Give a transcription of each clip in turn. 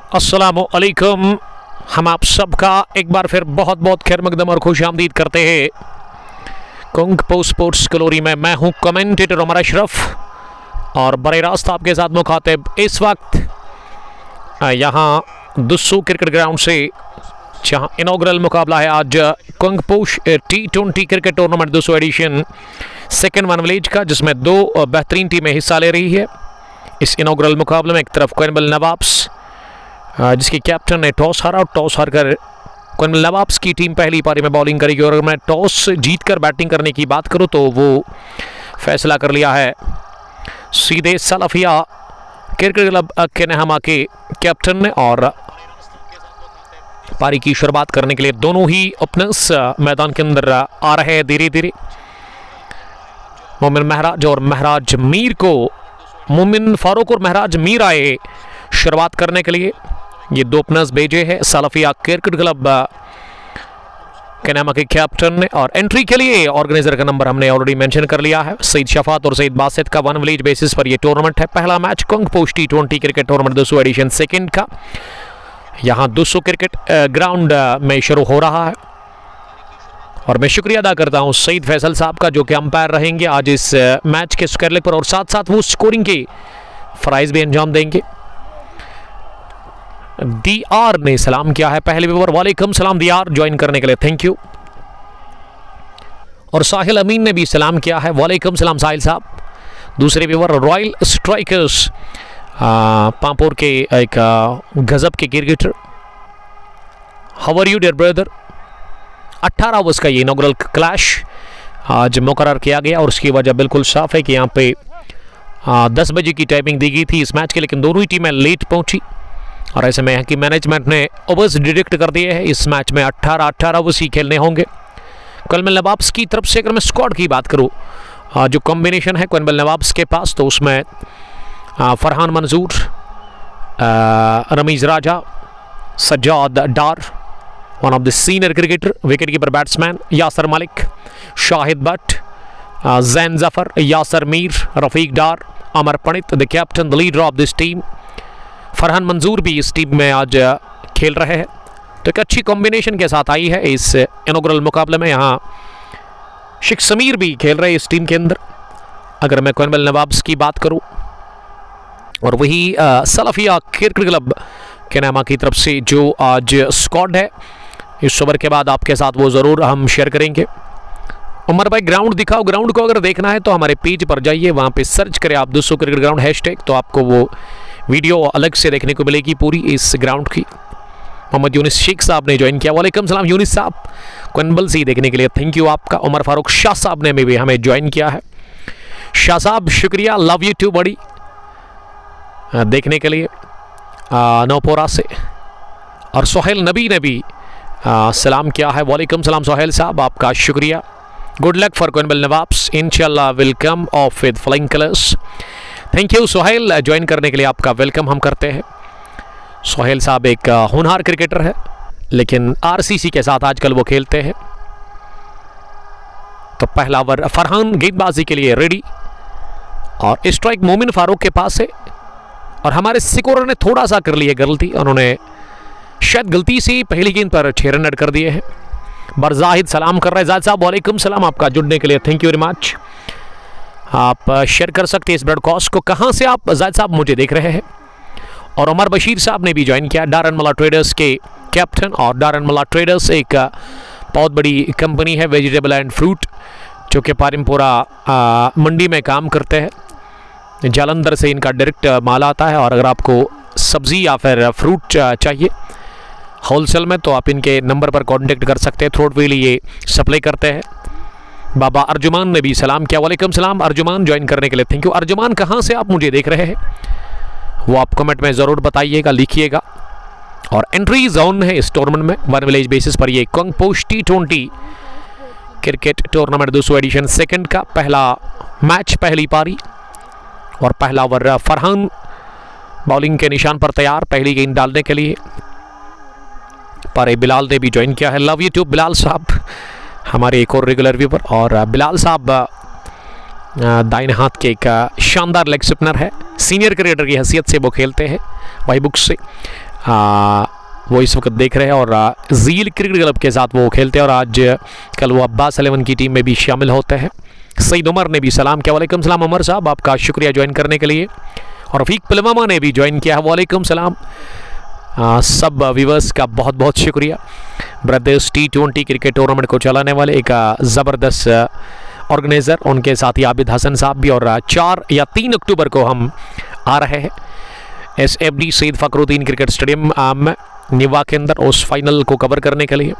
अस्सलामु अलैकुम। हम आप सबका एक बार फिर बहुत बहुत खैर मकदम और खुश आमदीद करते हैं कुंग पोस्ट स्पोर्ट्स ग्लोरी में। मैं हूं कमेंटेटर उमर अशरफ और बरे रास्त आपके साथ मुखातिब इस वक्त यहां दुस्सू क्रिकेट ग्राउंड से, जहां इनॉग्रल मुकाबला है आज Kangposh T20 cricket tournament Dussu edition second one village का, जिसमें दो बेहतरीन टीमें हिस्सा ले रही है इस इनॉग्रल मुकाबले में। एक तरफ क्वेनबल नवाब्स जिसके कैप्टन ने टॉस हारा और टॉस हारकर क्वेनबल नवाब्स की टीम पहली पारी में बॉलिंग करेगी। और अगर मैं टॉस जीतकर बैटिंग करने की बात करूं तो वो फैसला कर लिया है सीधे सलाफिया क्रिकेट क्लब केनहमा के कैप्टन ने। और पारी की शुरुआत करने के लिए दोनों ही ओपनर्स मैदान के अंदर आ रहे हैं धीरे धीरे। मोमिन महराज और महराज मीर को, मोमिन फारूक और महराज मीर आए शुरुआत करने के लिए। ये दो ओपनर्स भेजे हैं सलाफिया क्रिकेट क्लब केनहमा के कैप्टन ने। और एंट्री के लिए ऑर्गेनाइजर का नंबर हमने ऑलरेडी मेंशन कर लिया है, सईद शफात और सईद बासित का वन विलेज बेसिस पर यह टूर्नामेंट है। पहला match Kangposh T20 cricket tournament Dussu edition second का यहां दुस्सू क्रिकेट ग्राउंड में शुरू हो रहा है। और मैं शुक्रिया अदा करता हूं सईद फैसल साहब का, जो कि अंपायर रहेंगे आज इस मैच के स्क्वायर लेग पर, और साथ साथ वो स्कोरिंग के फराइज भी अंजाम देंगे। DR ने सलाम किया है पहले ओवर। वालेकुम सलाम DR, ज्वाइन करने के लिए थैंक यू। और साहिल अमीन ने भी सलाम किया है, वालेकुम सलाम साहिल साहब। दूसरे ओवर रॉयल स्ट्राइकर्स पांपोर के एक गजब के cricketer, how are you dear brother. 18 overs का ये इनॉग्रल क्लैश आज मुकर्रर किया गया और उसकी वजह बिल्कुल साफ है कि यहाँ पे 10 बजे की टाइमिंग दी गई थी इस मैच के, लेकिन दोनों ही टीमें लेट पहुंची और ऐसे में यहाँ की मैनेजमेंट ने ओवर्स डिडक्ट कर दिए हैं। इस मैच में 18 ओवर्स ही खेलने होंगे। क्वेनबल नवाब्स की तरफ से अगर मैं स्क्वाड की बात करूँ, जो कॉम्बिनेशन है क्वेनबल नवाब्स के पास, तो उसमें Farhan Manzoor, Rameez Raja, Sajjad Dar, one of the senior cricketer, wicket keeper batsman Yasir Malik, Shahid Bhat, Zain Zafar, Yasir Mir, Rafiq Dar, Amar Pandit the captain the leader of this team. Farhan Manzoor भी इस टीम में आज खेल रहे हैं, तो एक अच्छी कॉम्बिनेशन के साथ आई है इस इनॉग्रल मुकाबले में। यहाँ शेख समीर भी खेल रहे हैं इस टीम के अंदर अगर मैं क्वेनबल नवाब्स की बात करूं। और वही सलाफिया क्रिकेट क्लब केनहमा की तरफ से जो आज स्क्वाड है इस ओवर के बाद आपके साथ वो ज़रूर हम शेयर करेंगे। उमर भाई ग्राउंड दिखाओ। ग्राउंड को अगर देखना है तो हमारे पेज पर जाइए, वहाँ पे सर्च करें आप दुस्सू क्रिकेट ग्राउंड हैशटैग, तो आपको वो वीडियो अलग से देखने को मिलेगी पूरी इस ग्राउंड की। मोहम्मद यूनिस शेख साहब ने ज्वाइन किया, वालेकुम सलाम यूनिस साहब, क्वेनबल से देखने के लिए थैंक यू आपका। उमर फारूक शाह साहब ने भी हमें ज्वाइन किया है, शाह साहब शुक्रिया, लव यू टू बड़ी, देखने के लिए नौपोरा से। और सोहेल नबी ने भी सलाम किया है, वालेकुम सलाम सोहेल साहब, आपका शुक्रिया। गुड लक फॉर क्वेनबल नवाब्स, इंशाल्लाह will come of with flying colours. Thank you Sohail, join करने के लिए आपका वेलकम हम करते हैं। सोहेल साहब एक होनहार क्रिकेटर है, लेकिन RCC के साथ आजकल वो खेलते हैं। तो पहला ओवर फरहान गेंदबाजी के लिए रेडी और स्ट्राइक मोमिन फारूक के पास है। और हमारे स्कोरर ने थोड़ा सा कर ली है गलती, उन्होंने शायद गलती से पहली गेंद पर 6 रन ऐड कर दिए हैं। बरजाहिद सलाम कर रहे हैं, जाहिद साहब वालेकुम सलाम, आपका जुड़ने के लिए थैंक यू वेरी मच। आप शेयर कर सकते हैं इस ब्रॉडकास्ट को, कहाँ से आप जाहिद साहब मुझे देख रहे हैं। और उमर बशीर साहब ने भी ज्वाइन किया, डारनमला ट्रेडर्स के कैप्टन। और डारनमला ट्रेडर्स एक बहुत बड़ी कंपनी है वेजिटेबल एंड फ्रूट, जो कि पारिमपुरा मंडी में काम करते हैं। जालंधर से इनका डायरेक्ट माल आता है, और अगर आपको सब्ज़ी या फिर फ्रूट चाहिए होलसेल में तो आप इनके नंबर पर कांटेक्ट कर सकते हैं। थ्रोट व्हील ये सप्लाई करते हैं। बाबा अर्जुमान ने भी सलाम किया, वालेकुम सलाम अर्जुमान, ज्वाइन करने के लिए थैंक यू। अर्जुमान कहाँ से आप मुझे देख रहे हैं वो आप कमेंट में ज़रूर बताइएगा, लिखिएगा। और एंट्री जोन है इस टूर्नामेंट में वन विलेज बेसिस पर ये Kangposh T20 cricket tournament Dussu edition second का पहला मैच, पहली पारी। और पहला ओवर फरहान बॉलिंग के निशान पर तैयार पहली गेंद डालने के लिए। पर बिलाल ने भी ज्वाइन किया है, लव यू टू बिलाल साहब, हमारे एक और रेगुलर व्यूवर। और बिलाल साहब दाहिने हाथ के एक शानदार लेग स्पिनर है, सीनियर क्रिकेटर की हैसियत से वो खेलते हैं वाई बुक्स से। वो इस वक्त देख रहे हैं और जील क्रिकेट क्लब के साथ वो खेलते हैं और आज कल वो अब्बास 11 की टीम में भी शामिल होते हैं। सईद उमर ने भी सलाम किया, वालेकुम सलाम उमर साहब, आपका शुक्रिया ज्वाइन करने के लिए। और रफ़ीक पुलवामा ने भी ज्वाइन किया, वालेकुम सलाम। सब व्यूवर्स का बहुत बहुत शुक्रिया। ब्रदर्स T20 क्रिकेट टूर्नामेंट को चलाने वाले एक ज़बरदस्त ऑर्गेनाइज़र, उनके साथ ही आबिद हसन साहब भी। और 4 या 3 अक्टूबर को हम आ रहे हैं SFD Syed Fakhruddin cricket stadium में निवा के अंदर उस फाइनल को कवर करने के लिए।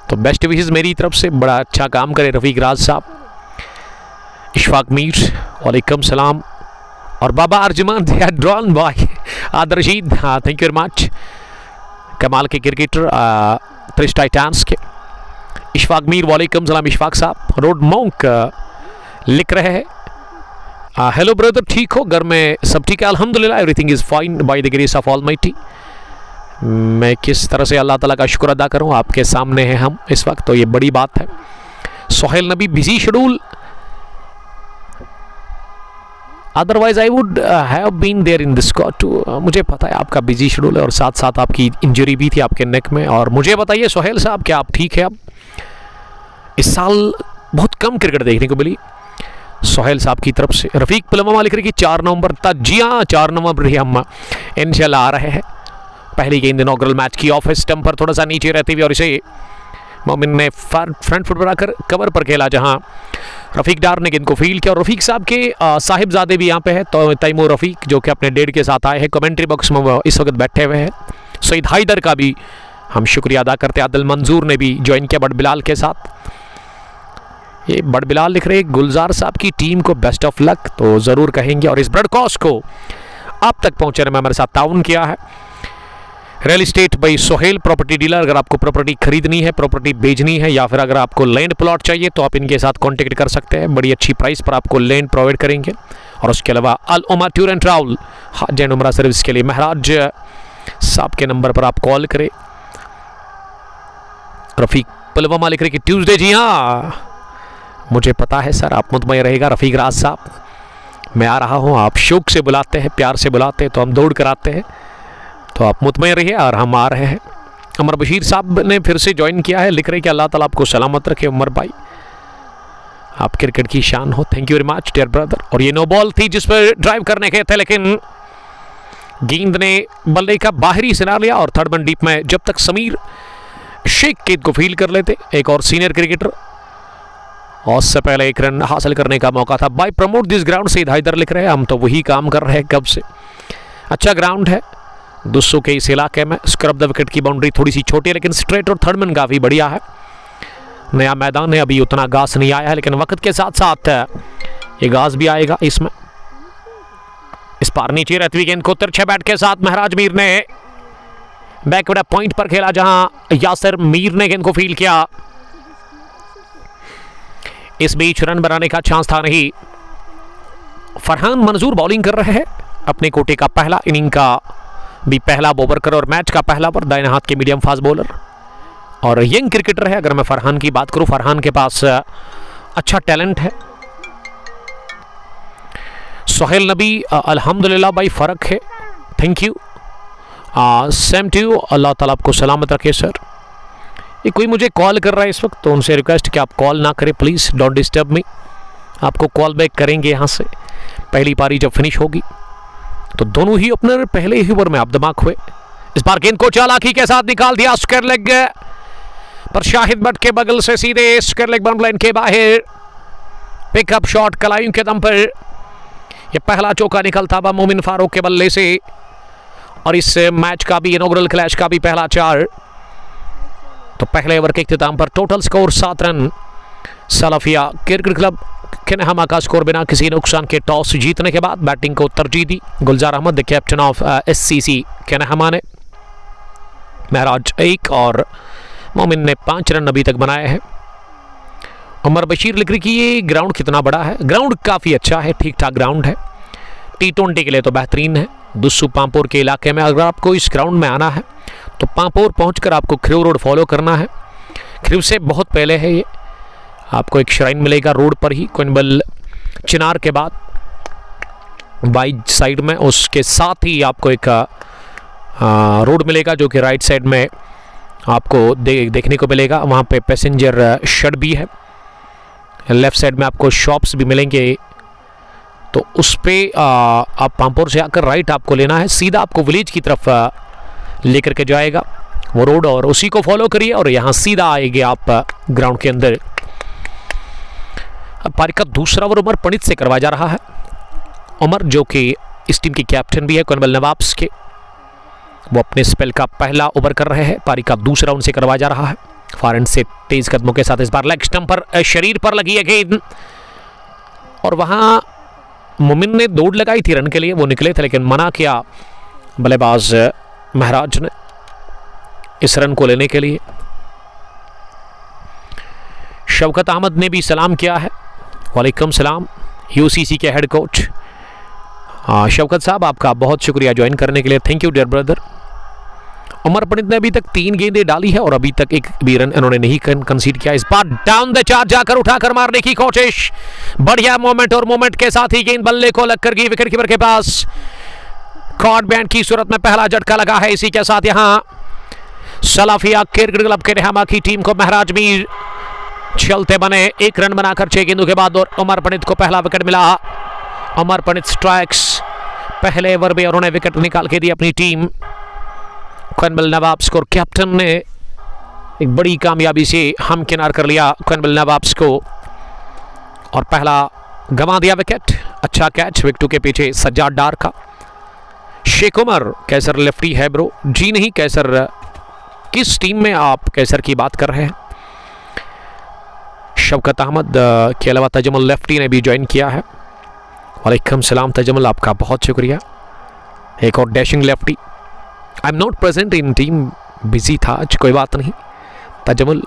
तो बेस्ट विशेस मेरी तरफ से, बड़ा अच्छा काम करे रफ़ीक राज साहब, इशफाक मीर, वालेकुम सलाम। और बाबा अर्जुमान ड्रॉन बॉय आदर Rashid, thank you very much. कमाल के क्रिकेटर त्रिश टाइटंस के इशफाक मीर, वालेकुम सलाम इशफाक साहब। रोड मॉन्क लिख रहे हैं, हेलो ब्रदर, ठीक हो, घर में सब ठीक है? अल्हम्दुलिल्लाह everything is fine bye the grace of almighty. मैं किस तरह से अल्लाह ताला का शुक्र अदा करूं, आपके सामने हैं हम इस वक्त, तो ये बड़ी बात है। Sohail Nabi busy schedule, otherwise I would have been there in this too. मुझे पता है आपका बिजी शेड्यूल है और साथ साथ आपकी इंजरी भी थी आपके नेक में। और मुझे बताइए सोहेल साहब, क्या आप ठीक है? अब इस साल बहुत कम क्रिकेट देखने को मिली सोहेल साहब की तरफ से। रफ़ीक पुलवामा लिख रहे कि 4 नवंबर तक, जी हाँ 4 नवंबर ही हम इंशाल्लाह आ रहे हैं। पहली गेंद इनॉग्रल मैच की ऑफ स्टंप पर थोड़ा सा नीचे रहती हुई, और इसे मोमिन ने फ्रंट फुट बनाकर कवर पर खेला, जहां रफ़ीक डार ने गेंद को फील्ड किया। और रफ़ीक साहब के साहिबजादे भी यहाँ पे है, तो तैमूर रफ़ीक जो कि अपने डेड के साथ आए हैं, कमेंट्री बॉक्स में वो इस वक्त बैठे हुए हैं। सईद हैदर का भी हम शुक्रिया अदा करते हैं। आदिल मंजूर ने भी ज्वाइन किया बड़ बिलाल के साथ। ये बड़ बिलाल लिख रहे गुलजार साहब की टीम को बेस्ट ऑफ लक, तो ज़रूर कहेंगे। और इस ब्रॉडकास्ट को आप तक पहुँचाने में हमारे साथ ताउन किया है real estate by Sohail property dealer. अगर आपको प्रॉपर्टी खरीदनी है, प्रॉपर्टी बेचनी है, या फिर अगर आपको लैंड प्लॉट चाहिए, तो आप इनके साथ कांटेक्ट कर सकते हैं। बड़ी अच्छी प्राइस पर आपको लैंड प्रोवाइड करेंगे। और उसके अलावा अल उमा टूर एंड ट्रैवल हज एंड उमरा सर्विस के लिए महराज साहब के नंबर पर आप कॉल करें। रफ़ीक पुलवामा लिख रहे कि ट्यूसडे, जी हाँ मुझे पता है सर, आप मुतमईन रहेगा रफ़ीक राज साहब, मैं आ रहा हूँ। आप शौक से बुलाते हैं, प्यार से बुलाते हैं, तो हम दौड़ कर आते हैं, तो आप मुतमईन रहिए और हम आ रहे हैं। अमर बशीर साहब ने फिर से ज्वाइन किया है, लिख रहे कि अल्लाह ताला आपको सलामत रखे उमर भाई, आप क्रिकेट की शान हो। Thank you very much dear brother. और ये नो बॉल थी जिस पर ड्राइव करने के थे, लेकिन गेंद ने बल्ले का बाहरी सिरा लिया। और थर्ड बन डीप में जब तक समीर शेख गेंद को फील्ड कर लेते, एक और सीनियर क्रिकेटर, और उससे पहले 1 रन हासिल करने का मौका था। बाय प्रमोट दिस ग्राउंड से हैदर लिख रहे हैं, हम तो वही काम कर रहे हैं कब से। अच्छा ग्राउंड है दुस्सू के इस इलाके में। स्क्रब द विकेट की बाउंड्री थोड़ी सी छोटी है, लेकिन स्ट्रेट और थर्ड मैन काफ़ी बढ़िया है। नया मैदान है, अभी उतना घास नहीं आया है, लेकिन वक्त के साथ साथ ये घास भी आएगा इसमें। इस पार नीचे रहती हुई गेंद को तिरछे बैट के साथ महराज मीर ने बैकवर्ड पॉइंट पर खेला, जहां यासिर मीर ने गेंद को फील्ड किया। इस बीच रन बनाने का चांस था नहीं। फरहान मंजूर बॉलिंग कर रहे हैं, अपने कोटे का पहला इनिंग का भी पहला ओवर कर और मैच का पहला ओवर, दाहिने हाथ के मीडियम फास्ट बॉलर और यंग क्रिकेटर है। अगर मैं फरहान की बात करूं, फरहान के पास अच्छा टैलेंट है। सोहेल नबी अल्हम्दुलिल्लाह भाई, फ़र्क है, thank you, same to you, Allah ताला आपको सलामत रखे सर। ये कोई मुझे कॉल कर रहा है इस वक्त, तो उनसे रिक्वेस्ट कि आप कॉल ना करें प्लीज़, डोंट डिस्टर्ब मी। आपको कॉल बैक करेंगे यहाँ से पहली पारी जब फिनिश होगी। तो दोनों ही ओपनर पहले ही ओवर में आप दिमाग हुए। इस बार गेंद को चालाकी के साथ निकाल दिया स्क्वायर लेग पर शाहिद भट्ट के बगल से सीधे स्क्वायर लेग बाउंड्री लाइन के बाहर। पिकअप शॉट कलाइयों के दम पर यह पहला चौका निकलता हुआ मोमिन फारूक के बल्ले से, और इस मैच का भी इनॉग्रल क्लैश का भी पहला 4। तो पहले ओवर के इख्तिताम पर टोटल स्कोर 7 रन। सलाफिया क्रिकेट क्लब केनहमा का स्कोर बिना किसी नुकसान के टॉस जीतने के बाद बैटिंग को तरजीह दी। Gulzar Ahmad the captain of SCC Kenhama ने, महराज 1 और मोमिन ने 5 रन अभी तक बनाए हैं। उमर बशीर लिख रही कि ये ग्राउंड कितना बड़ा है। ग्राउंड काफ़ी अच्छा है, ठीक ठाक ग्राउंड है, T20 के लिए तो बेहतरीन है। दुस्सू पामपोर के इलाके में अगर आपको इस ग्राउंड में आना है तो पामपोर पहुंचकर आपको खरीव रोड फॉलो करना है। खरीव से बहुत पहले है ये, आपको एक श्राइन मिलेगा रोड पर ही, कोइनबल चिनार के बाद बाई साइड में। उसके साथ ही आपको एक रोड मिलेगा जो कि राइट साइड में आपको देखने को मिलेगा। वहाँ पे पैसेंजर शेड भी है। लेफ्ट साइड में आपको शॉप्स भी मिलेंगे। तो उस पर आप पामपुर से आकर राइट आपको लेना है, सीधा आपको विलेज की तरफ लेकर के जाएगा वो रोड, और उसी को फॉलो करिए और यहाँ सीधा आएंगे आप ग्राउंड के अंदर। अब पारी का दूसरा ओवर उमर पंडित से करवाया जा रहा है। उमर जो कि इस टीम के कैप्टन भी है कर्नल नवाब्स के, वो अपने स्पेल का पहला ओवर कर रहे हैं। पारी का दूसरा उनसे करवाया जा रहा है। फॉरन से तेज कदमों के साथ इस बार लेग स्टंप पर शरीर पर लगी है गेंद, और वहां मोमिन ने दौड़ लगाई थी रन के लिए, वो निकले थे लेकिन मना किया बल्लेबाज महराज ने इस रन को लेने के लिए। शौकत अहमद ने भी सलाम किया है। वालेकुम सलाम, यूसीसी के हेड कोच शौकत साहब, आपका बहुत शुक्रिया ज्वाइन करने के लिए, thank you dear brother. Umar Pandit ने अभी तक 3 गेंदें डाली है और अभी तक एक भी रन इन्होंने नहीं कंसीड किया। इस बार डाउन द चार्ज जाकर उठाकर मारने की कोशिश, बढ़िया मोमेंट, और मोमेंट के साथ ही गेंद बल्ले को लगकर गई विकेट कीपर के पास। कॉर्ड बैंड की सूरत में पहला झटका लगा है। इसी के साथ यहां सलाफिया क्रिकेट क्लब के रहमा की टीम को महराज मीर चलते बने 1 रन बनाकर 6 गेंदों के बाद, और उमर पंडित को पहला विकेट मिला। उमर पंडित स्ट्राइक्स, पहले ओवर में उन्होंने विकेट निकाल के दी अपनी टीम कर्नल नवाब्स को, और कैप्टन ने एक बड़ी कामयाबी से हमकिनार कर लिया कर्नल नवाब्स को और पहला गंवा दिया विकेट। अच्छा कैच विकेटों के पीछे सज्जाद डार का। शेख उमर, कैसर लेफ्टी है ब्रो? जी नहीं कैसर, किस टीम में आप कैसर की बात कर रहे हैं? शौकत अहमद के अलावा तजमुल लेफ्टी ने भी ज्वाइन किया है। वालेकुम सलाम तजमुल, आपका बहुत शुक्रिया। एक और dashing lefty. I am not present in team, busy था आज, कोई बात नहीं। तजमुल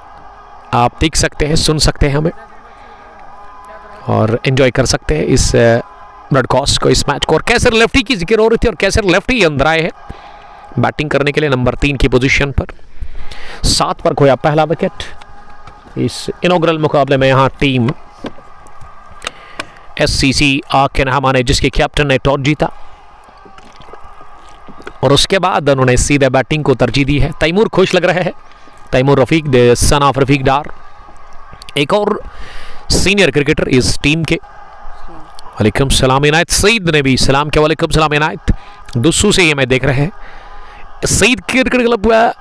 आप देख सकते हैं, सुन सकते हैं हमें और एंजॉय कर सकते हैं इस ब्रॉडकास्ट को, इस मैच को। और कैसर लेफ्टी की जिक्र हो रही थी और कैसर लेफ्टी अंदर आए हैं बैटिंग करने के लिए नंबर 3 की पोजीशन पर। 7 पर खोया पहला विकेट इस इनॉग्रल मुकाबले में। यहाँ टीम SCC के नाम ने, जिसके कैप्टन ने टॉस जीता और उसके बाद उन्होंने सीधे बैटिंग को तरजीह दी है। तैमूर खुश लग रहे हैं, Taimur Rafiq, the son of Rafiq Dar, एक और सीनियर क्रिकेटर इस टीम के। वालेकुम सलाम इनायत, सईद ने भी सलाम किया। वालेकुम सलाम इनायत, दुस्सू से ये मैं देख रहे हैं। सईद क्रिकेट क्लब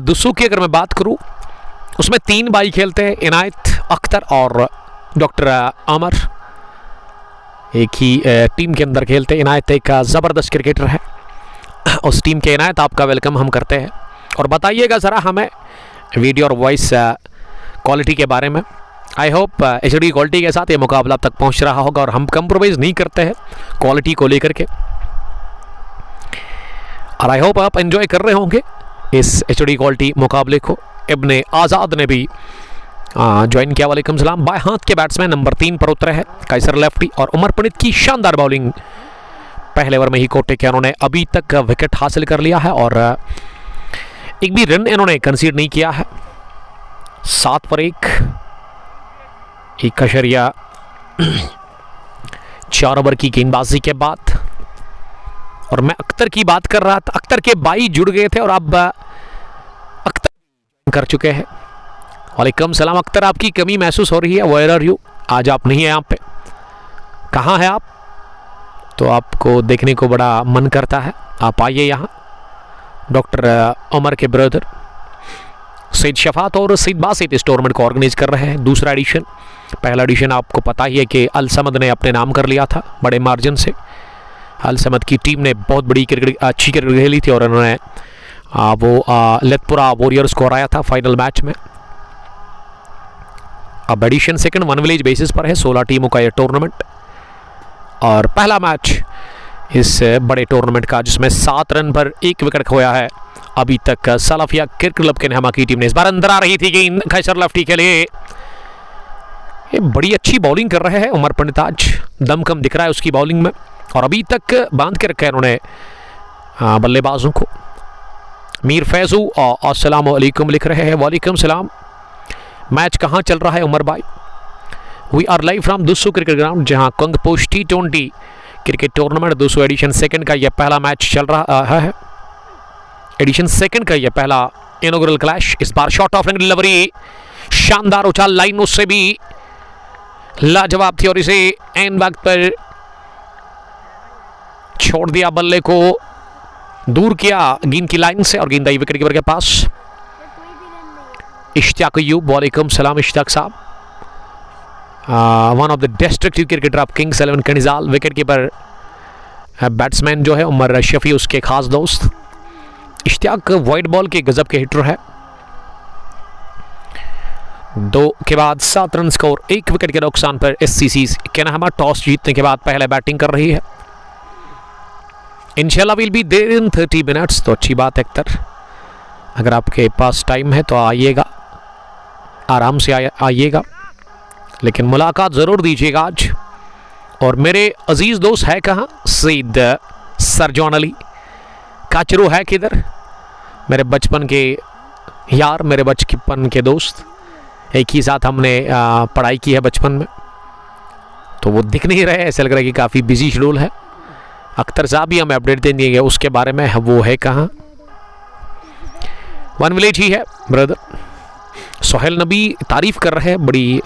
दुस्सू की अगर मैं बात करूं, उसमें 3 भाई खेलते हैं, इनायत, अख्तर और डॉक्टर अमर, एक ही टीम के अंदर खेलते हैं। इनायत एक ज़बरदस्त क्रिकेटर है, उस टीम के इनायत आपका वेलकम हम करते हैं। और बताइएगा ज़रा हमें वीडियो और वॉइस क्वालिटी के बारे में। आई होप HD क्वालिटी के साथ ये मुकाबला तक पहुंच रहा होगा और हम कंप्रोमाइज़ नहीं करते हैं क्वालिटी को लेकर के। और आई होप आप एंजॉय कर रहे होंगे इस HD क्वालिटी मुकाबले को। इब्ने आज़ाद ने भी ज्वाइन किया। वालेकुम सलाम। बाएं हाथ के बैट्समैन नंबर 3 पर उतरे हैं कैसर लेफ्टी, और उमर पंडित की शानदार बॉलिंग, पहले ओवर में ही कोटे के उन्होंने अभी तक विकेट हासिल कर लिया है और एक भी रन इन्होंने कंसीड नहीं किया है। 7 पर 1.4 ओवर की गेंदबाजी के बाद। और मैं अख्तर की बात कर रहा था, अख्तर के भाई जुड़ गए थे और अब अख्तर कर चुके हैं। वालेकुम सलाम अख्तर, आपकी कमी महसूस हो रही है, वेयर आर यू? आज आप नहीं है यहाँ पे, कहाँ है आप? तो आपको देखने को बड़ा मन करता है, आप आइए यहाँ। डॉक्टर उमर के ब्रदर सईद शफात और सईद बासित इस टूर्नामेंट को ऑर्गेनाइज कर रहे हैं। दूसरा एडिशन, पहला एडिशन आपको पता ही है कि अल समद ने अपने नाम कर लिया था बड़े मार्जिन से। अल समद की टीम ने बहुत बड़ी अच्छी क्रिकेट खेली थी और उन्होंने वो लेतपुरा वॉरियर्स को हराया था फाइनल मैच में। अब एडिशन सेकंड 1 विलेज बेसिस पर है, 16 टीमों का यह टूर्नामेंट और पहला मैच इस बड़े टूर्नामेंट का, जिसमें 7 रन पर 1 विकेट खोया है अभी तक सलाफिया क्रिकेट क्लब के नहमा की टीम ने। इस बार अंदर आ रही थी गेंद कैसर लेफ्टी के लिए, ये बड़ी अच्छी बॉलिंग कर रहे हैं उमर पंडित, आज दम कम दिख रहा है उसकी बॉलिंग में और अभी तक बांध के रखा है उन्होंने बल्लेबाजों को। मीर फैजू अस्सलाम वालेकुम लिख रहे हैं। वालेकुम सलाम। मैच कहाँ चल रहा है उमर भाई? We are live from Dussu cricket ground, जहां Kangposh T20 cricket tournament 200 edition second का यह पहला मैच चल रहा है। एडिशन सेकंड का यह पहला इनॉग्रल क्लैश। इस बार शॉट ऑफ डिलीवरी, शानदार उछाल लाइन उससे भी लाजवाब थी और इसे एन वक्त पर छोड़ दिया, बल्ले को दूर किया गेंद की लाइन से और गेंद आई विकेट कीपर के पास। इश्तियाक अय्यूब, वालेकुम सलाम इश्तियाक साहब, one of the destructive cricketer of Kings 11 Kanijal. Wicket keeper batsman जो है उमर शफी उसके खास दोस्त। इश्तियाक वाइड बॉल के गजब के हिटर है। 2 के बाद 7 रन स्कोर, 1 विकेट के नुकसान पर एससीसी केनहमा टॉस जीतने के बाद पहले बैटिंग कर रही है। इंशाल्लाह will be there in 30 minutes, तो अच्छी बात है अख्तर, अगर आपके पास टाइम है तो आइएगा, आराम से आइएगा, लेकिन मुलाकात ज़रूर दीजिएगा आज। और मेरे अजीज़ दोस्त है कहाँ, सईद सरजवान अली काचरू है किधर, मेरे बचपन के यार, मेरे बचपन के दोस्त, एक ही साथ हमने पढ़ाई की है बचपन में, तो वो दिख नहीं रहे, ऐसा लग रहा है कि काफ़ी बिजी शेड्यूल है। अख्तर साहब भी हमें अपडेट दे दिए उसके बारे में, वो है कहाँ, वन विलेज ही है ब्रदर। सोहेल नबी तारीफ़ कर रहे हैं, बड़ी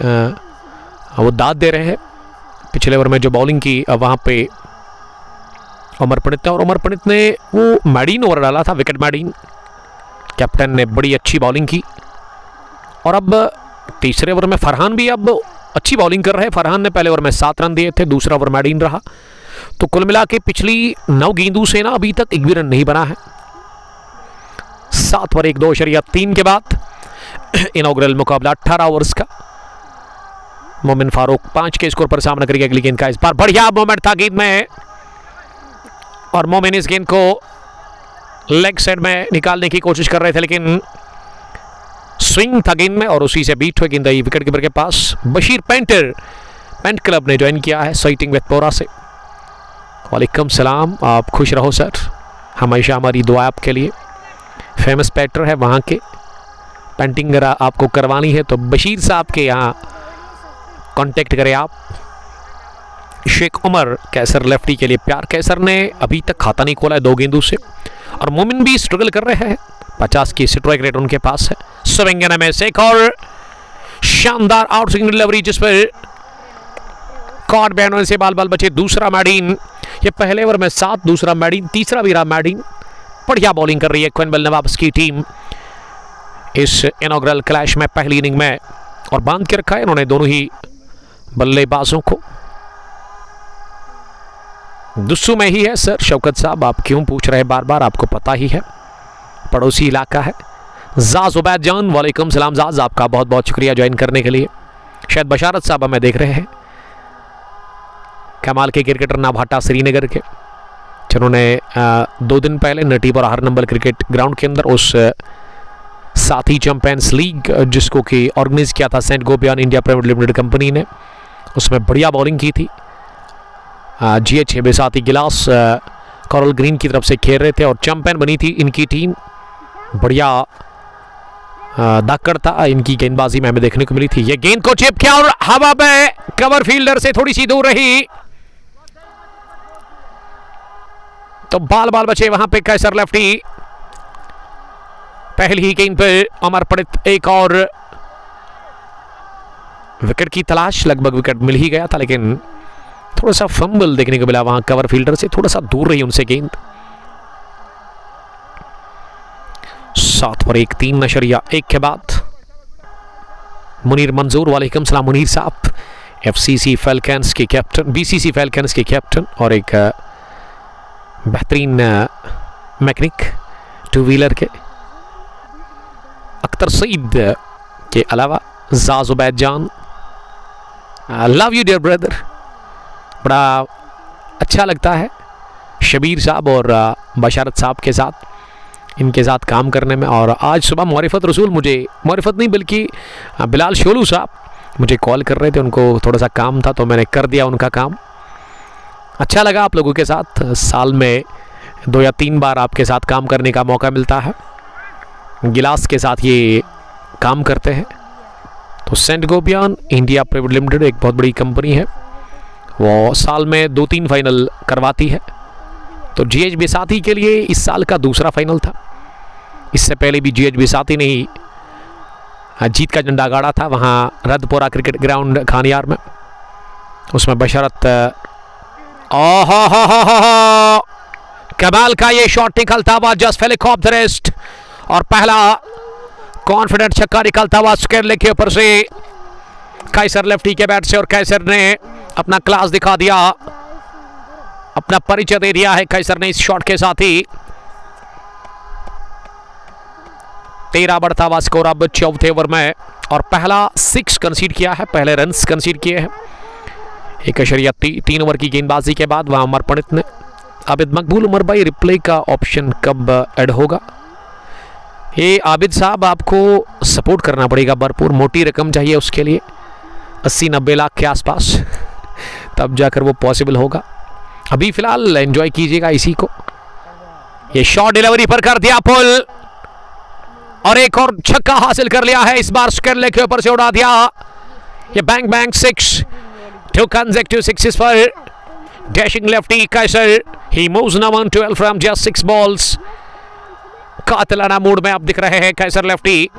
वो दाद दे रहे हैं। पिछले ओवर में जो बॉलिंग की वहाँ पे उमर पंडित ने, और उमर पंडित ने वो मैडीन ओवर डाला था, विकेट मैडीन, कैप्टन ने बड़ी अच्छी बॉलिंग की। और अब तीसरे ओवर में फरहान भी अब अच्छी बॉलिंग कर रहे हैं। फरहान ने पहले ओवर में 7 रन दिए थे, दूसरा ओवर मैडीन रहा, तो कुल मिला के पिछली 9 गेंदों से ना अभी तक एक भी रन नहीं बना है। 7 पर 1-2.3 के बाद इनॉग्रल मुकाबला 18 ओवर्स का। मोमिन फारूक 5 के स्कोर पर सामना करेगी अगली गेंद का। इस बार बढ़िया मोमेंट था गेंद में, और मोमिन इस गेंद को लेग साइड में निकालने की कोशिश कर रहे थे, लेकिन स्विंग था गेंद में और उसी से बीट हुई गेंद आई विकेट कीपर के पास। बशीर पेंट क्लब ने ज्वाइन किया है साइटिंग वेतपोरा से। वालेकुम सलाम, आप खुश रहो सर, हमेशा हमारी दुआ आपके लिए। फेमस पेंटर है वहाँ के, पेंटिंग अगर आपको करवानी है तो बशीर साहब के यहाँ कांटेक्ट करें आप। शेख उमर कैसर लेफ्टी के लिए प्यार, कैसर ने अभी तक खाता नहीं खोला है 2 गेंदों से, और मोमिन भी स्ट्रगल कर रहे हैं, 50 की स्ट्राइक रेट उनके पास है। स्विंग में से एक और शानदार आउट स्विंग डिलीवरी, जिस पर कॉट बैन होने से बाल बचे। दूसरा मैडीन, ये पहले ओवर में 7, दूसरा मैडीन, तीसरा भी रहा मैडीन। बढ़िया बॉलिंग कर रही है क्विन बेलनवाब्स की टीम इस इनॉग्रल क्लैश में पहली इनिंग में, और बांध के रखा है इन्होंने दोनों ही बल्लेबाजों को। दुस्सू में ही है सर शौकत साहब, आप क्यों पूछ रहे हैं बार बार, आपको पता ही है, पड़ोसी इलाका है। जाज उबैद जान, वालेकुम सलाम जाज, आपका बहुत बहुत शुक्रिया ज्वाइन करने के लिए। शायद बशारत साहब हमें देख रहे हैं, कमाल के क्रिकेटर नाभाटा श्रीनगर के, जिन्होंने 2 दिन पहले नटीब और हर नंबर क्रिकेट ग्राउंड के अंदर उस साथी चैंपियंस लीग जिसको कि ऑर्गेनाइज किया था Saint Gobain India private limited company ने, उसमें बढ़िया बॉलिंग की थी। GH बेसाती गिलास कोरल ग्रीन की तरफ से खेल रहे थे और चैंपियन बनी थी इनकी टीम। बढ़िया दाकड़ था इनकी गेंदबाजी में हमें देखने को मिली थी। ये गेंद को चिप किया और हवा में कवर फील्डर से थोड़ी सी दूर रही, तो बाल बचे वहां पे कैसर लेफ्टी। पहली ही गेंद पर उमर पंडित एक और विकेट की तलाश, लगभग विकेट मिल ही गया था, लेकिन थोड़ा सा फंबल देखने को मिला वहां कवर फील्डर से, थोड़ा सा दूर रही उनसे गेंद। 7 पर 1-3 के बाद मुनीर मंजूर, वालेकुम सलाम मुनीर साहब, FCC फैल्कन्स के कैप्टन, BCC फैल्कन्स के कैप्टन और एक बेहतरीन मैकेनिक 2 व्हीलर के। अख्तर सईद के अलावा जाज उबैद जान, लव यू डियर ब्रदर, बड़ा अच्छा लगता है शबीर साहब और बशारत साहब के साथ, इनके साथ काम करने में। और आज सुबह मारिफत रसूल, मुझे मारिफत नहीं बल्कि बिलाल शोलू साहब मुझे कॉल कर रहे थे, उनको थोड़ा सा काम था तो मैंने कर दिया उनका काम। अच्छा लगा आप लोगों के साथ, साल में 2 या 3 बार आपके साथ काम करने का मौका मिलता है। गिलास के साथ ये काम करते हैं, तो Saint Gobain India private limited एक बहुत बड़ी कंपनी है, वो साल में 2-3 फाइनल करवाती है। तो GH बेसाती के लिए इस साल का दूसरा फाइनल था, इससे पहले भी GH बिसाती ने ही जीत का झंडा गाड़ा था वहाँ रद्दपोरा क्रिकेट ग्राउंड खानियार में। उसमें बशरत कमाल का ये शॉट निकलता हुआ जस्ट फेलिक ऑफ द रेस्ट और पहला कॉन्फिडेंट छक्का निकलता हुआ स्क्वायर लेग के ऊपर से कैसर लेफ्टी के बैट से। और कैसर ने अपना क्लास दिखा दिया, अपना परिचय दे दिया है कैसर ने इस शॉट के साथ ही। 13 बढ़ता हुआ स्कोर अब चौथे ओवर में और पहला 6 कंसीड किया है, पहले रन्स कंसीड किए हैं 1.3 ओवर की गेंदबाजी के बाद। वहां उमर पंडित ने आबिद मकबूल। उमर भाई रिप्ले का ऑप्शन कब ऐड होगा? ये आबिद साहब आपको सपोर्ट करना पड़ेगा, भरपूर मोटी रकम चाहिए उसके लिए 80-90 लाख के आसपास, तब जाकर वो पॉसिबल होगा। अभी फिलहाल एंजॉय कीजिएगा इसी को। ये शॉट डिलीवरी पर कर दिया पुल और एक और छक्का हासिल कर लिया है, इस बार स्क्वायर लेग के ऊपर से उड़ा दिया। ये bank bank 6, 2 consecutive sixes for dashing lefty Kaiser. He moves now on 12 from just 6 balls. कातिलाना mood में आप दिख रहे हैं कैसर लेफ्टी।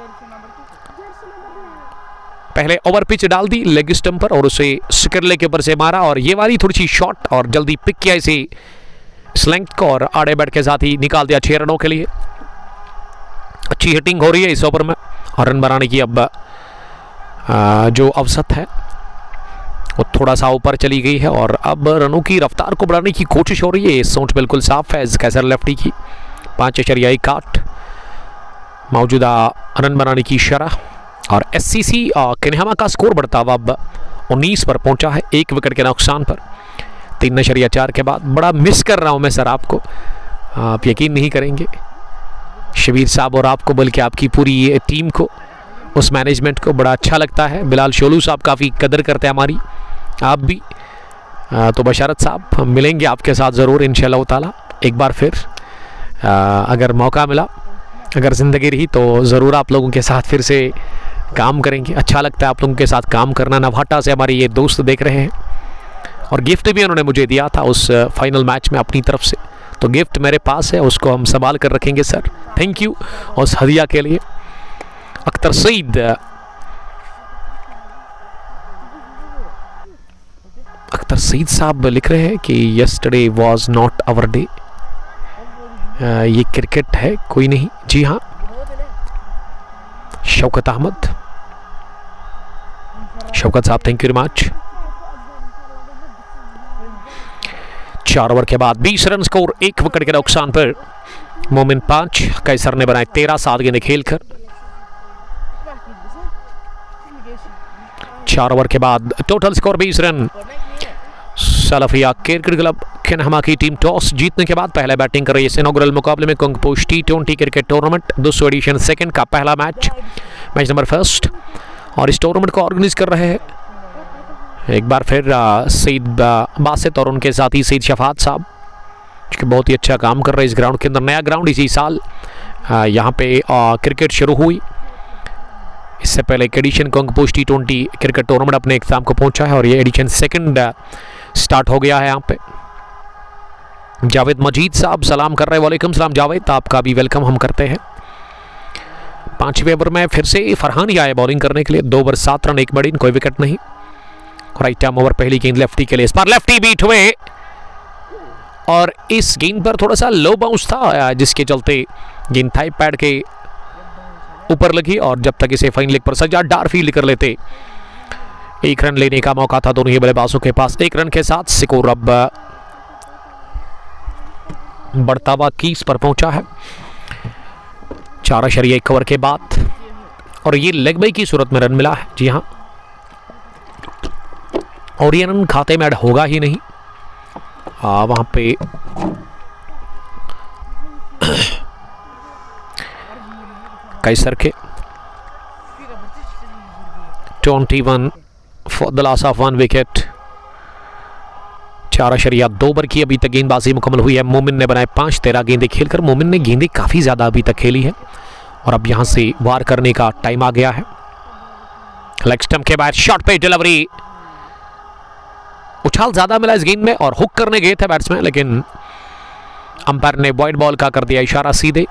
पहले ओवर पिच डाल दी लेग स्टंप पर और उसे स्क्वायर लेग के ऊपर से मारा और ये वाली थोड़ी सी शॉट और जल्दी पिक किया इसे इस लेंथ को और आड़े बैट के साथ ही निकाल दिया 6 रनों के लिए। अच्छी हिटिंग हो रही है इस ओवर में और रन बनाने की अब जो अवसर है वो थोड़ा सा ऊपर चली गई है और अब रनों की रफ्तार को बढ़ाने की कोशिश हो रही है। ये सोच बिल्कुल साफ है कैसर लेफ्टी की। 5.1 मौजूदा रन बनाने की शरह और SCC कन्हामा का स्कोर बढ़ता हुआ अब 19 पर पहुंचा है 1 विकेट के नुकसान पर 3.4 के बाद। बड़ा मिस कर रहा हूं मैं सर आपको, आप यकीन नहीं करेंगे शबीर साहब और आपको, बल्कि आपकी पूरी टीम को, उस मैनेजमेंट को बड़ा अच्छा लगता है। बिलाल शोलू साहब काफ़ी कदर करते हैं हमारी, आप भी। तो बशारत साहब हम मिलेंगे आपके साथ ज़रूर इंशाल्लाह ताला एक बार फिर, अगर मौका मिला, अगर ज़िंदगी रही तो ज़रूर आप लोगों के साथ फिर से काम करेंगे। अच्छा लगता है आप लोगों के साथ काम करना। नवाटा से हमारे ये दोस्त देख रहे हैं और गिफ्ट भी उन्होंने मुझे दिया था उस फाइनल मैच में अपनी तरफ से, तो गिफ्ट मेरे पास है, उसको हम संभाल कर रखेंगे सर। थैंक यू उस हदिया के लिए। अख्तर सईद, अख्तर सईद साहब लिख रहे हैं कि yesterday was not our day. ये क्रिकेट है, कोई नहीं। जी हाँ, शौकत अहमद, शौकत साहब thank you very much. 4 over के बाद 20 रन स्कोर 1 विकेट के नुकसान पर। मोमिन 5, कैसर ने बनाए 13 7 गेंदें खेलकर। 4 ओवर के बाद total score 20 run. Salafia cricket club Kanhama की टीम टॉस जीतने के बाद पहले बैटिंग कर रही है इस इनॉग्रल मुकाबले में Kangposh T20 cricket tournament 200 addition 2nd का पहला मैच नंबर 1 और इस टूर्नामेंट को ऑर्गेनाइज कर रहे हैं एक बार फिर सईद बासित और उनके साथी सईद शफात साहब, जो बहुत ही अच्छा काम कर रहे हैं इस ग्राउंड के अंदर। नया ग्राउंड इसी साल यहाँ पे क्रिकेट शुरू हुई। इससे पहले एक एडिशन कंगपोश T20 क्रिकेट टूर्नामेंट अपने एग्जाम को पहुंचा है और ये एडिशन 2nd स्टार्ट हो गया है यहाँ पे। जावेद मजीद साहब सलाम कर रहे हैं। वालेकुम सलाम जावेद, आपका भी वेलकम हम करते हैं। 5वें ओवर में फिर से फरहान ही आए बॉलिंग करने के लिए। 2 ओवर 7 रन 1 बड़ी, कोई विकेट नहीं। राइट आर्म ओवर, पहली गेंद लेफ्टी के लिए, इस बार लेफ्टी बीट हुए और इस गेंद पर थोड़ा सा लो बाउंस था जिसके चलते गेंद थाई पैड के ऊपर लगी और जब तक इसे फाइन लेग पर सज्जाद डार फील्ड कर लेते 1 रन लेने का मौका था दोनों ही बल्लेबाजों के पास। 1 रन के साथ स्कोर अब बढ़ता हुआ 21 पर पहुंचा है 4.1 ओवर के बाद और ये लेग बाई की सूरत में रन मिला है। जी हाँ, और ये रन खाते में ऐड होगा ही नहीं। वहां पे कैसर के 21 for the loss of 1 wicket. 4.2 over की अभी तक गेंदबाजी मुकम्मल हुई है। मोमिन ने बनाए 5, 13 गेंदें खेलकर। मोमिन ने गेंदें काफ़ी ज़्यादा अभी तक खेली है और अब यहां से वार करने का टाइम आ गया है। लेग स्टंप के बाद शॉट पे डिलीवरी, उछाल ज़्यादा मिला इस गेंद में और हुक करने गए थे बैट्समैन, लेकिन अंपायर ने वाइड बॉल का कर दिया इशारा सीधे।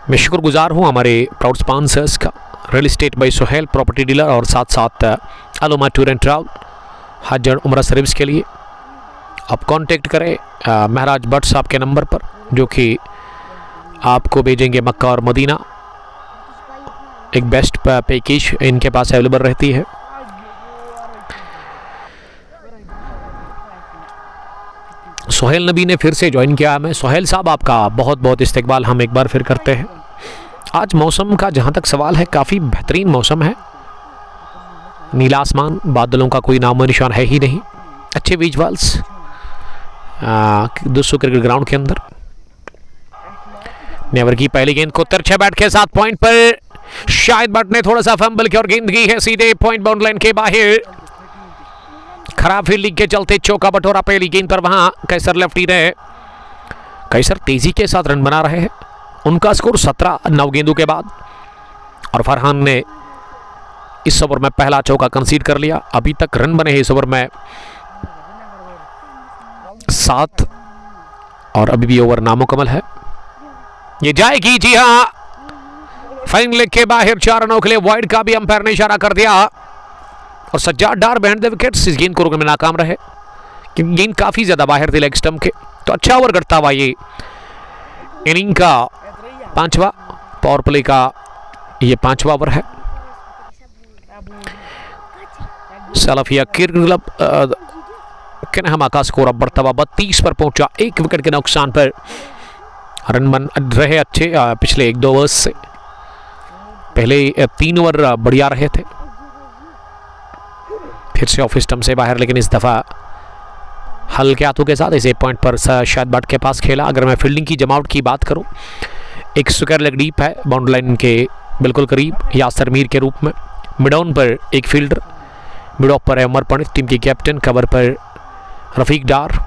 मैं शुक्रगुजार हूँ हमारे प्राउड स्पॉन्सर्स का, real estate by Sohail property dealer और साथ साथ अलोमा टूर एंड ट्रैवल हज और उम्रा सर्विस के लिए। आप कांटेक्ट करें महराज भट्ट साहब के नंबर पर, जो कि आपको भेजेंगे मक्का और मदीना। एक बेस्ट पैकेज इनके पास अवेलेबल रहती है। सोहेल नबी ने फिर से ज्वाइन किया। मैं सोहेल साहब आपका बहुत बहुत इस्तकबाल हम एक बार फिर करते हैं। आज मौसम का जहाँ तक सवाल है, काफ़ी बेहतरीन मौसम है। नीला आसमान, बादलों का कोई नामो निशान है ही नहीं। अच्छे विजुअल्स 200 क्रिकेट ग्राउंड के अंदर। नेवर की पहली गेंद को तिरछे बैट के साथ पॉइंट पर शाहिद भट्ट ने थोड़ा सा फंबल किया और गेंद की है सीधे पॉइंट बाउंड लाइन के बाहर। खराब फील्डिंग के चलते चौका बटोरा पहली गेंद पर। वहां कैसर लेफ्टी रहे, कैसर तेजी के साथ रन बना रहे हैं। उनका स्कोर 17 9 गेंदों के बाद, और फरहान ने इस ओवर में पहला चौका कंसीड कर लिया। अभी तक रन बने हैं इस ओवर में 7, और अभी भी ओवर नामुकम्मल है। ये जाएगी, जी हां, फाइन लेग के बाहर 4 रनों के लिए वाइड का भी अंपायर ने इशारा कर दिया, और सज्जाद डार बिहाइंड द विकेट्स इस गेंद को रोकने में नाकाम रहे, क्योंकि गेंद काफी ज्यादा बाहर थी लेग स्टंप के। तो अच्छा ओवर करता हुआ ये इनिंग का 5वां पावर प्ले का ये 5वां ओवर है। सलाफिया क्रिकेट क्लब कन्हमा का स्कोर अब बढ़ता हुआ 32 पर पहुंचा। 1 विकेट के नुकसान पर रन बन रहे अच्छे पिछले 1-2 ओवर्स से। पहले 3 ओवर बढ़िया रहे थे, फिर से ऑफ स्टंप से बाहर, लेकिन इस दफा हल्के हाथों के साथ इसे पॉइंट पर शायद भट्ट के पास खेला। अगर मैं फील्डिंग की जमावट की बात करूं, एक स्क्वायर लेग डीप है बाउंड्री लाइन के बिल्कुल करीब यासर मीर के रूप में। मिड ऑन पर एक फील्डर, मिड ऑफ पर है उमर पंडित टीम के कैप्टन, कवर पर रफीक डार।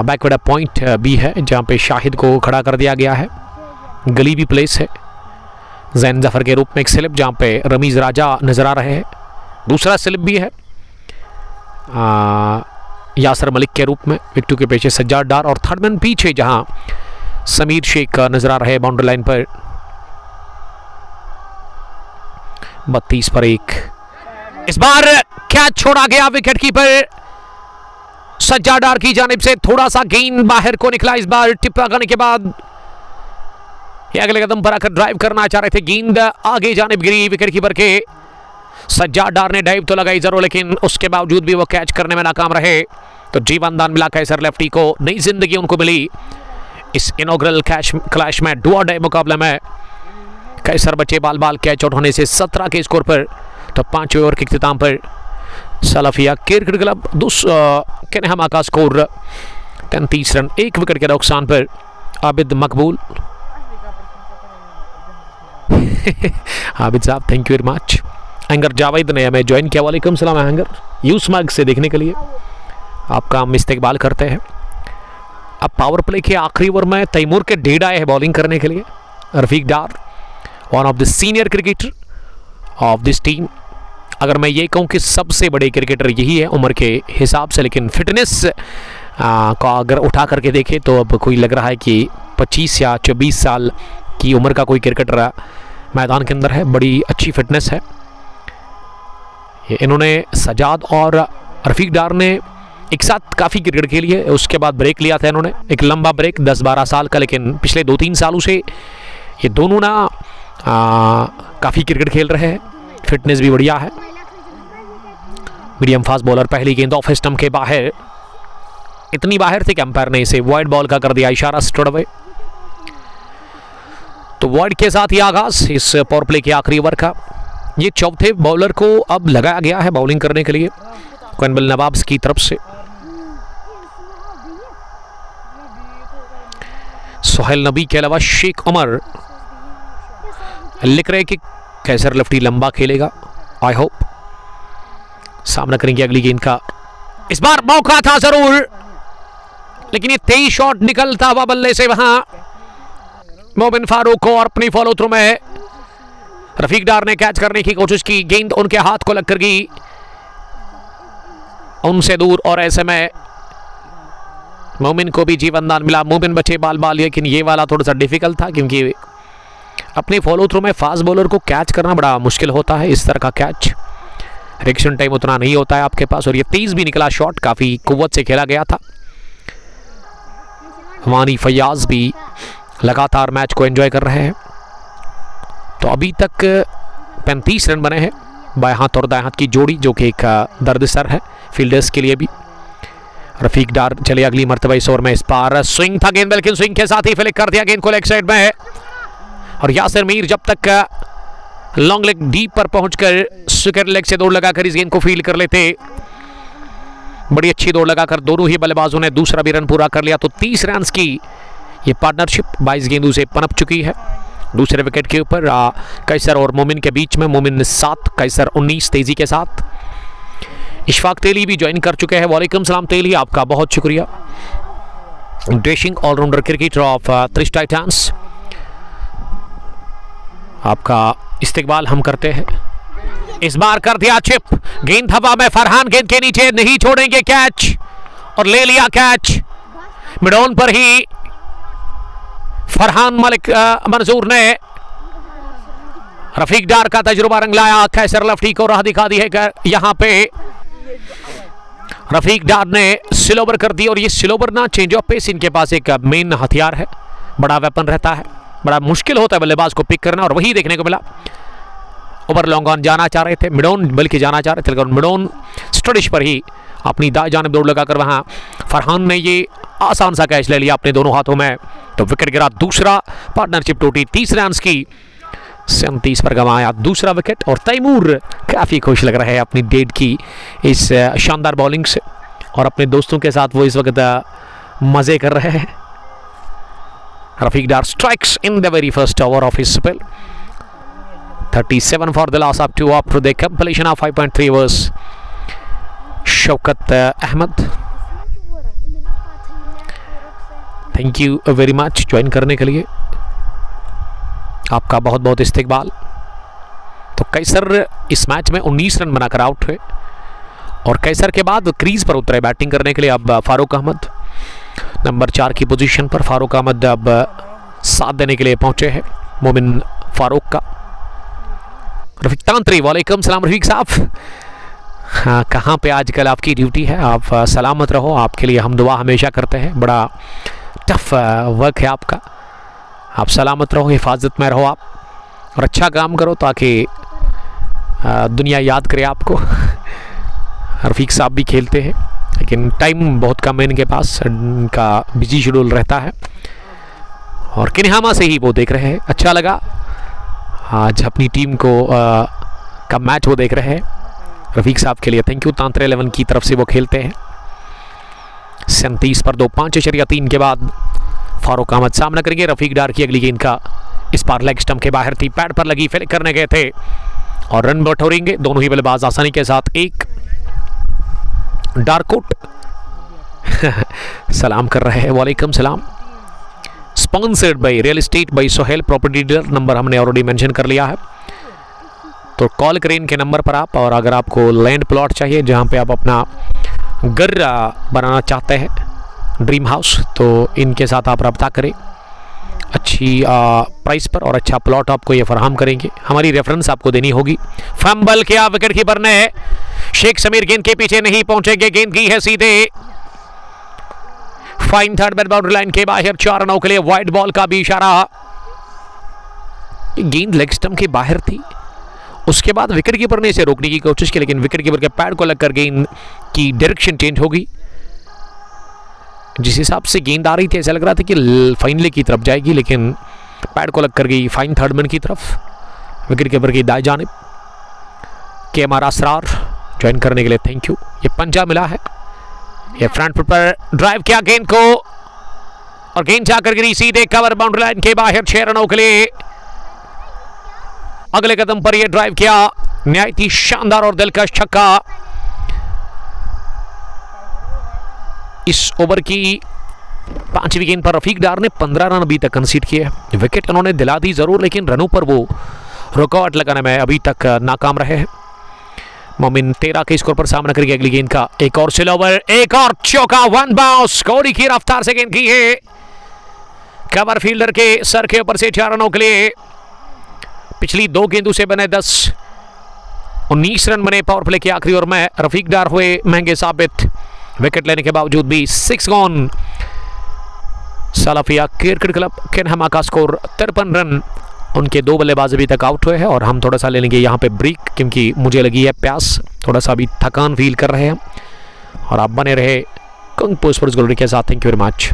बैकवर्ड पॉइंट भी है जहां पे शाहिद को खड़ा कर दिया गया है। गली भी प्लेस है जैन जफर के रूप में। एक स्लिप जहां पे रमीज राजा नजर आ रहे हैं, दूसरा स्लिप भी है यासर मलिक के रूप में। विकेट के पीछे सज्जाद डार, और थर्ड मैन पीछे जहां समीर शेख नजर आ रहे हैं बाउंड्री लाइन पर। 32 पर 1। इस बार कैच छोड़ा गया विकेट कीपर सज्जाद डार की जानिब से। थोड़ा सा गेंद बाहर को निकला इस बार टिप्पा करने के बाद। ये अगले कदम पर आकर ड्राइव करना चाह रहे थे, गेंद आगे जानिब गिरी विकेट कीपर के। सज्जाद डार ने डाइव तो लगाई जरूर, लेकिन उसके बावजूद भी वो कैच करने में नाकाम रहे। तो जीवन दान मिला कैसर लेफ्टी को, नई जिंदगी उनको मिली इस इनॉग्रल क्लैश में, डू और डाई मुकाबले में। कैसर बचे बाल बाल कैच आउट होने से 17 के स्कोर पर। तो 5वें ओवर के इख्तिताम पर सलाफिया क्रिकेट क्लब कन्हमा का स्कोर 33 रन 1 विकेट के नुकसान पर। आबिद मकबूल आबिद साहब thank you very much. Anger Javed ने हमें ज्वाइन किया, वालेकुम सलाम एंगर, यूस मार्ग से देखने के लिए आपका हम इस्तेकबाल करते हैं। अब पावर प्ले के आखिरी ओवर में तैमूर के डेढ़ आए हैं बॉलिंग करने के लिए। Rafiq Dar one of the senior cricketer of this team. अगर मैं ये कहूँ कि सबसे बड़े क्रिकेटर यही है उम्र के हिसाब से, लेकिन फिटनेस का अगर उठा करके देखें तो अब कोई लग रहा है कि 25 या 24 साल की उम्र का कोई क्रिकेटर मैदान के अंदर है। बड़ी अच्छी फिटनेस है। इन्होंने सजाद और रफीक डार ने एक साथ काफ़ी क्रिकेट खेली है, उसके बाद ब्रेक लिया था इन्होंने, एक लंबा ब्रेक 10-12 साल का। लेकिन पिछले 2-3 सालों से ये दोनों ना काफ़ी क्रिकेट खेल रहे हैं, फिटनेस भी बढ़िया है। मीडियम फास्ट बॉलर, पहली गेंद ऑफ स्टंप के बाहर, इतनी बाहर थी कि अंपायर ने इसे वाइड बॉल का कर दिया इशारा स्ट्रेट अवे। तो वाइड के साथ ही आगाज इस पावर प्ले के आखिरी ओवर का। ये चौथे बॉलर को अब लगाया गया है बॉलिंग करने के लिए क्वेनबिल नवाब्स की तरफ से। सोहेल नबी के अलावा शेख उमर लिख रहे कि कैसर लेफ्टी लंबा खेलेगा। आई होप सामना करेंगे अगली गेंद का। इस बार मौका था जरूर, लेकिन ये तेज शॉट निकलता हुआ बल्ले से वहां मोमिन फारूक को, और अपनी फॉलो थ्रू में रफीक डार ने कैच करने की कोशिश की। गेंद उनके हाथ को लग कर गई उनसे दूर, और ऐसे में मोमिन को भी जीवन दान मिला। मोमिन बचे बाल बाल, लेकिन ये वाला थोड़ा सा डिफिकल्ट था क्योंकि अपने फॉलो थ्रू में फास्ट बॉलर को कैच करना बड़ा मुश्किल होता है। इस तरह का कैच रिएक्शन टाइम उतना नहीं होता है आपके पास, और ये तेज भी निकला शॉट, काफ़ी कुव्वत से खेला गया था। वानी फयाज भी लगातार मैच को एंजॉय कर रहे हैं। तो अभी तक 35 रन बने हैं बाएं हाथ और दाएं हाथ की जोड़ी, जो कि एक दर्दसर है फील्डर्स के लिए भी। रफीक डार चले अगली मर्तबा इस ओवर में। इस पार स्विंग था गेंद, लेकिन स्विंग के साथ ही फ्लिक कर दिया गेंद को लेग साइड में। और यासिर मीर जब तक लॉन्ग लेग डीप पर पहुंचकर स्क्वायर लेग से दौड़ लगाकर इस गेंद को फील्ड कर लेते, बड़ी अच्छी दौड़ लगाकर दोनों ही बल्लेबाजों ने दूसरा भी रन पूरा कर लिया। तो 30 रन की ये पार्टनरशिप 22 गेंदों से पनप चुकी है। दूसरे विकेट के ऊपर कैसर और मोमिन के बीच में, मोमिन 7 कैसर 19 तेजी के साथ। इशफाक तेली भी ज्वाइन कर चुके हैं। वालेकुम सलाम तेली, आपका बहुत शुक्रिया। Dashing allrounder cricketer of Trish titans, आपका इस्तेकबाल हम करते हैं। इस बार कर दिया चिप, गेंद हवा में, फरहान गेंद के नीचे, नहीं छोड़ेंगे कैच, और ले लिया कैच। मिड ऑन पर ही फरहान मलिक मंजूर ने रफीक डार का तजुर्बा रंग लाया। कैसर लफ्टी को राह दिखा दी है यहां पे। रफीक डार ने स्लोवर कर दी, और ये स्लोवर ना चेंज ऑफ पेस इनके पास एक मेन हथियार है, बड़ा वेपन रहता है। बड़ा मुश्किल होता है बल्लेबाज को पिक करना, और वही देखने को मिला। ओवर लॉन्ग ऑन जाना चाह रहे थे, मिड ऑन बल्कि जाना चाह रहे थे, लेकिन मिड ऑन स्टडिश पर ही अपनी दाएं जानिब दौड़ लगाकर वहां फरहान ने ये आसान सा कैच ले लिया अपने दोनों हाथों में। तो विकेट गिरा दूसरा, पार्टनरशिप टूटी 30 रन की, 37 पर गंवाया दूसरा विकेट। और तैमूर काफ़ी खुश लग रहे हैं अपनी डेट की इस शानदार बॉलिंग से, और अपने दोस्तों के साथ वो इस वक्त मज़े कर रहे हैं। Rafiq Dar strikes in the very first over of his spell. 37 for the loss of 2 after the completion of 5.3 overs. Shaukat Ahmad, thank you very much join करने के लिए, आपका बहुत बहुत इस्तेकबाल। तो कैसर इस मैच में 19 रन बनाकर आउट हुए, और कैसर के बाद क्रीज पर उतरे बैटिंग करने के लिए अब फारूक अहमद। नंबर 4 की पोजीशन पर फारूक अहमद अब साथ देने के लिए पहुंचे हैं मोमिन फारूक का। रफीक तांत्री, वालेकुम सलाम रफीक साहब। हाँ, कहाँ पे आजकल आपकी ड्यूटी है? आप सलामत रहो, आपके लिए हम दुआ हमेशा करते हैं। बड़ा टफ वर्क है आपका, आप सलामत रहो, हिफाजत में रहो आप, और अच्छा काम करो ताकि दुनिया याद करे आपको। रफीक साहब भी खेलते हैं, लेकिन टाइम बहुत कम है इनके पास, इनका बिजी शेड्यूल रहता है, और किन्हामा से ही वो देख रहे हैं। अच्छा लगा आज अपनी टीम को का मैच वो देख रहे हैं। रफीक साहब के लिए थैंक यू। तांत्रे 11 की तरफ से वो खेलते हैं। 37 पर 2, 5.3 के बाद फारूक अहमद सामना करेंगे। रफीक डार की अगली गेंद का इस बार लेग स्टंप के बाहर थी, पैड पर लगी, फिर करने गए थे और रन बटोरेंगे दोनों ही बल्लेबाज आसानी के साथ। एक डारकोट सलाम कर रहे हैं, वालेकुम सलाम। Sponsored by real estate by Sohail property dealer, number हमने ऑलरेडी मेंशन कर लिया है, तो कॉल करें इनके नंबर पर आप। और अगर आपको लैंड प्लॉट चाहिए जहां पे आप अपना घर बनाना चाहते हैं, ड्रीम हाउस, तो इनके साथ आप रब्ता करें। अच्छी प्राइस पर और अच्छा प्लॉट आपको ये फराहम करेंगे। हमारी रेफरेंस आपको देनी होगी। फंबल किया, विकेट कीपर ने, शेख समीर गेंद के पीछे नहीं पहुंचेंगे, गेंद की है सीधे fine third bat boundary line के बाहर। 4 रनों के लिए वाइड बॉल का भी इशारा। गेंद लेग स्टंप के बाहर थी, उसके बाद विकेट कीपर ने इसे रोकने की कोशिश की, लेकिन विकेट कीपर के पैड को लगकर गेंद की डायरेक्शन चेंज हो गई। जिस हिसाब से गेंद आ रही थी ऐसा लग रहा था कि फाइन लेग की तरफ जाएगी, लेकिन पैड को लगकर गई फाइन थर्ड मैन की तरफ। विकेट कीपर की दाएं जानिब केएमआर असरार ज्वाइन करने के लिए थैंक यू। ये पंजा मिला है, ये फ्रंट फुट पर ड्राइव किया गेंद को, और गेंद जाकर गिरी सीधे कवर बाउंड्री लाइन के बाहर। 6 रनों के लिए अगले कदम पर यह ड्राइव किया, नहायत ही शानदार और दिलकश छक्का। इस ओवर की 5वीं गेंद पर रफीक डार ने 15 रन अभी तक कंसीड किए। विकेट उन्होंने दिला दी जरूर, लेकिन रनों पर वो रुकावट लगाने में अभी तक नाकाम रहे हैं। मोमिन 13 के स्कोर पर सामना करेगी अगली गेंद का। एक और स्लोवर, एक और चौका, 1 बाउंस, कोहली की रफ्तार से गेंद की है, कवर फील्डर के सर के ऊपर से। 4 रनों के लिए पिछली 2 गेंदों से बने 10-19 रन बने पावर प्ले के आखिरी ओवर में। रफीक डार हुए महंगे साबित, विकेट लेने के बावजूद भी 6 गॉन। सालाफिया क्रिकेट क्लब केनहमा का स्कोर 53 रन। उनके 2 बल्लेबाज अभी तक आउट हुए हैं और हम थोड़ा सा ले लेंगे यहाँ पे ब्रेक, क्योंकि मुझे लगी है प्यास, थोड़ा सा अभी थकान फील कर रहे हैं। और आप बने रहे कंग पो स्पोर्ट्स गैलरी के साथ। Thank you very much.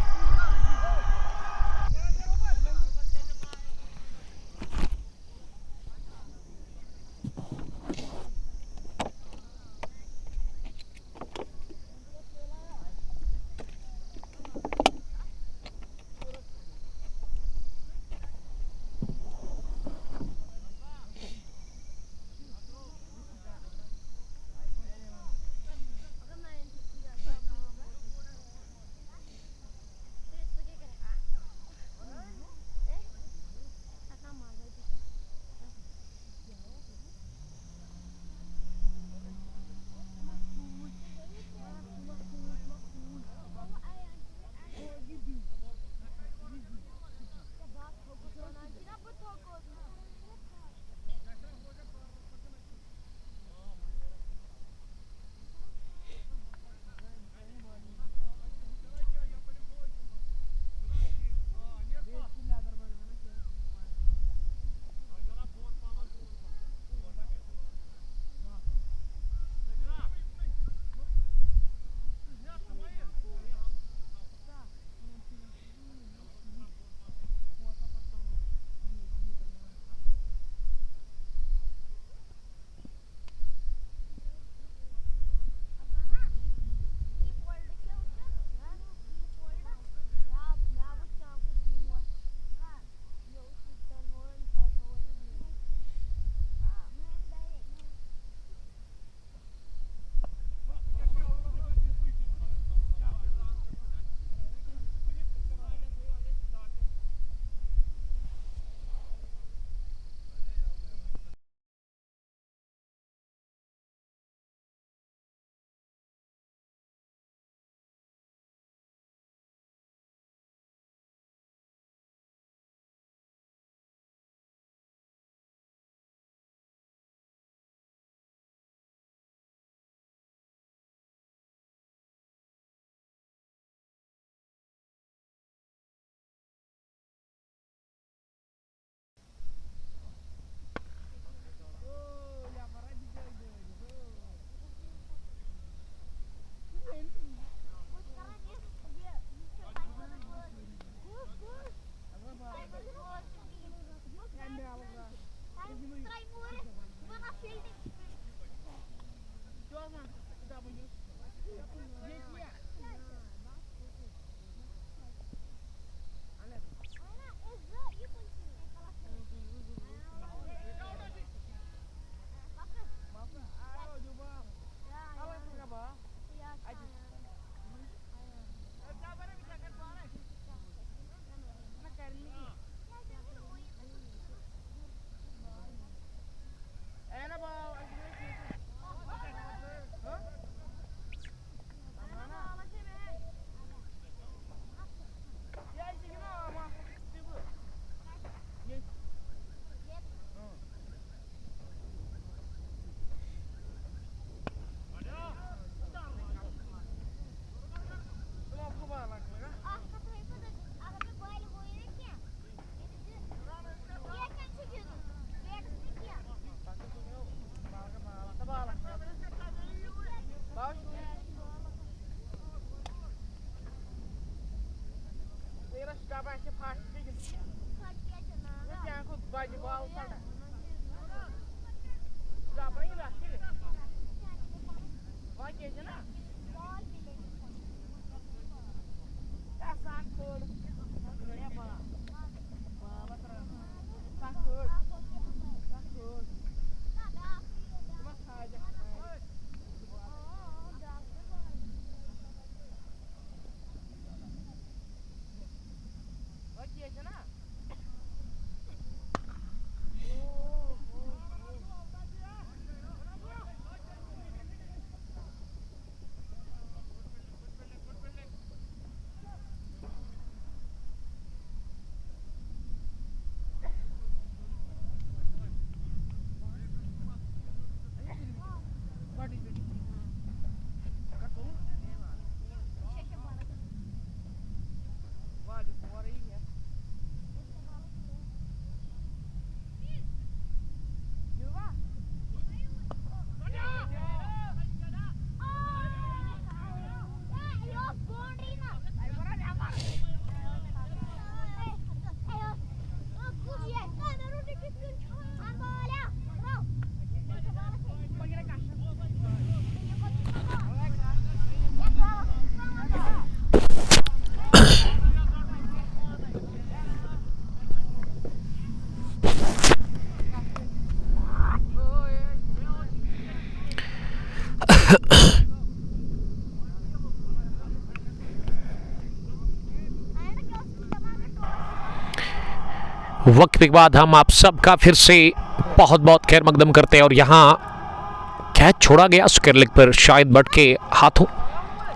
वक्त के बाद हम आप सबका फिर से बहुत बहुत खैर मकदम करते हैं। और यहाँ कैच छोड़ा गया स्क्वायर लेग पर शाहिद बट के हाथों।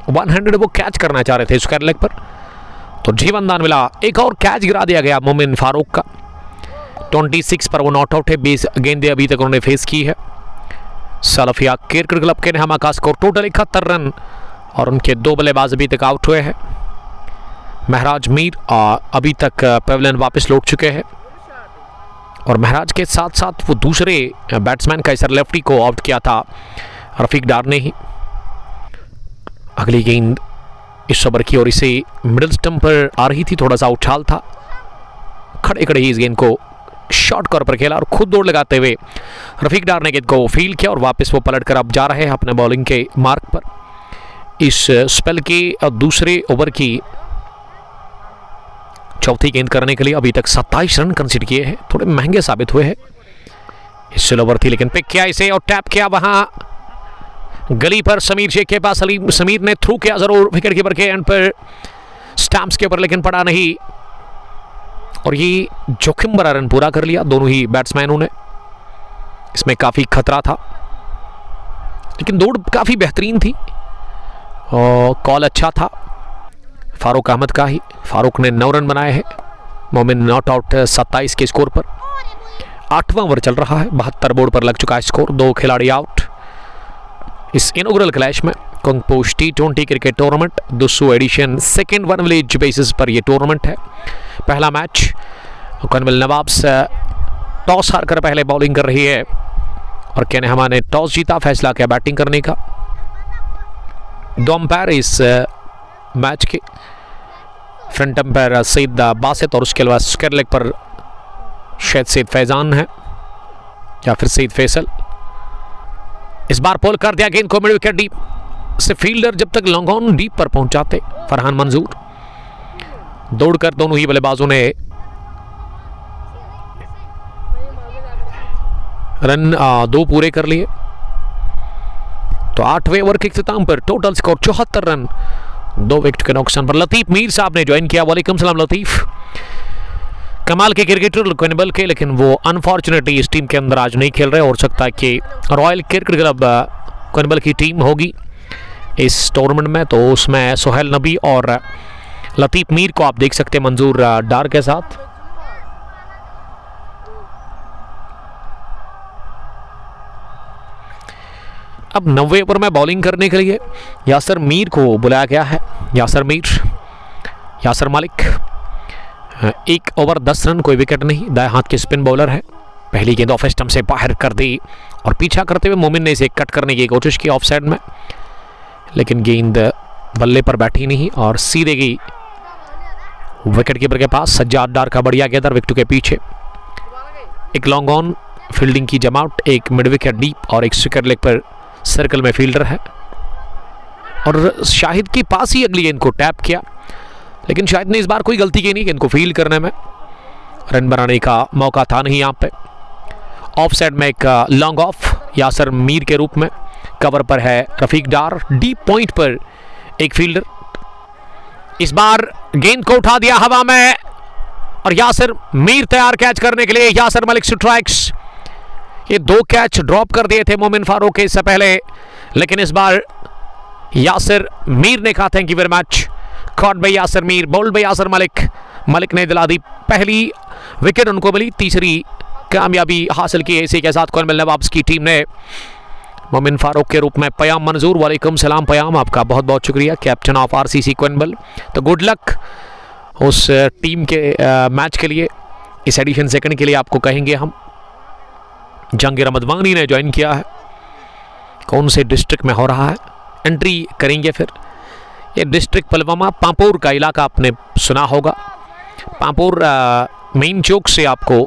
100 वो कैच करना चाह रहे थे स्क्वायर लेग पर, तो जीवनदान मिला। एक और कैच गिरा दिया गया मोमिन फारूक का। 26 पर वो नॉट आउट है। 20 गेंदें अभी तक उन्होंने फेस की है। सलफिया क्रिकेट क्लब के नेहमा का स्कोर टोटल 71 रन और उनके 2 बल्लेबाज अभी तक आउट हुए हैं। महराज मीर अभी तक पेविलियन वापस लौट चुके हैं और महराज के साथ साथ वो दूसरे बैट्समैन का इस लेफ्टी को आउट किया था रफीक डार ने ही। अगली गेंद इस ओवर की और इसे मिडिल स्टंप पर आ रही थी, थोड़ा सा उछाल था। खड़े खड़े ही इस गेंद को शॉर्ट कॉर्नर पर खेला और खुद दौड़ लगाते हुए रफीक डार ने गेंद को फील्ड किया और वापस वो पलट कर अब जा रहे हैं अपने बॉलिंग के मार्क पर। इस स्पेल के दूसरे ओवर की चौथी गेंद करने के लिए अभी तक 27 रन कंसीडर किए हैं। थोड़े महंगे साबित हुए हैं। इस ओवर थी लेकिन पिक किया इसे और टैप किया वहां गली पर समीर शेख के पास। समीर ने थ्रू किया जरूर विकेट कीपर के एंड पर स्टैम्प्स के ऊपर, लेकिन पड़ा नहीं और ये जोखिम भरा रन पूरा कर लिया दोनों ही बैट्समैनों ने। इसमें काफी खतरा था लेकिन दौड़ काफी बेहतरीन थी और कॉल अच्छा था फारूक अहमद का ही। फारूक ने 9 रन बनाए हैं। मोमिन नॉट आउट 27 के स्कोर पर। 8वां ओवर चल रहा है। 72 बोर्ड पर लग चुका है स्कोर। 2 खिलाड़ी आउट इस इनॉग्रल क्लैश में। Kangposh T20 cricket tournament 200 edition second one village basis पर यह टूर्नामेंट है। पहला मैच कॉर्नवेल नवाब्स टॉस हारकर पहले बॉलिंग कर रही है और केन नेहमा ने टॉस जीता, फैसला किया बैटिंग करने का। 2 अंपायर इस मैच के। फ्रंट अंपायर सईद बासित और उसके अलावा स्क्वायर लेग पर शायद सईद फैजान है या फिर सईद फैसल। इस बार पोल कर दिया गेंद को मिड विकेट डीप से। फील्डर जब तक लॉन्ग ऑन डीप पर पहुंचाते फरहान मंजूर। दौड़कर दोनों ही बल्लेबाजों ने रन 2 पूरे कर लिए। तो 8वें ओवर के इख्तिताम पर टोटल स्कोर 74 रन 2 विकेट के नुकसान पर। लतीफ मीर साहब ने ज्वाइन किया। वालेकुम सलाम लतीफ। कमाल के क्रिकेटर क्विनबल के, लेकिन वो अनफॉर्चुनेटली इस टीम के अंदर आज नहीं खेल रहे। हो सकता है कि रॉयल क्रिकेट क्लब क्विनबल की टीम होगी इस टूर्नामेंट में, तो उसमें सोहेल नबी और लतीफ मीर को आप देख सकते हैं मंजूर डार के साथ। अब 90 ओवर में बॉलिंग करने के लिए यासर मीर को बुलाया गया है। यासर मीर, यासर मलिक 1 ओवर 10 रन, कोई विकेट नहीं। दाएं हाथ के स्पिन बॉलर है। पहली गेंद ऑफ स्टंप से बाहर कर दी और पीछा करते हुए मोमिन ने इसे कट करने की कोशिश की ऑफ साइड में, लेकिन गेंद बल्ले पर बैठी नहीं और सीधे गई विकेट कीपर के पास। सज्जाद डार का बढ़िया गेंदर विकेट के पीछे। एक लॉन्ग ऑन फील्डिंग की जमावट, एक मिड विकेट डीप और एक स्क्वायर लेग पर सर्कल में फील्डर है और शाहिद के पास ही अगली गेंद को टैप किया, लेकिन शाहिद ने इस बार कोई गलती की नहीं। गेंद को फील्ड करने में रन बनाने का मौका था नहीं यहाँ पे। ऑफ साइड में एक लॉन्ग ऑफ यासर मीर के रूप में। कवर पर है रफीक डार। डीप पॉइंट पर एक फील्डर। इस बार गेंद को उठा दिया हवा में और यासर मीर तैयार कैच करने के लिए। यासर मलिक स्ट्राइक्स। ये 2 कैच ड्रॉप कर दिए थे मोमिन फारूक के इससे पहले, लेकिन इस बार यासर मीर ने कहा thank you very much. Caught by Yasir Mir, bowled by Yasir Malik. Malik ने दिला दी पहली विकेट, उनको मिली तीसरी कामयाबी हासिल की। इसी के साथ कॉर्नवेल नवाब्स की टीम ने मोमिन फारूक के रूप में पयाम मंजूर। वालेकुम सलाम पयाम, आपका बहुत बहुत शुक्रिया, कैप्टन ऑफ आरसीसी क्विनबल। तो गुड लक उस टीम के मैच के लिए, इस एडिशन सेकंड के लिए आपको कहेंगे हम। जहांगीर अहमद वानी ने ज्वाइन किया है। कौन से डिस्ट्रिक्ट में हो रहा है एंट्री करेंगे फिर। ये डिस्ट्रिक्ट पुलवामा पांपोर का इलाका आपने सुना होगा। पांपोर मेन चौक से आपको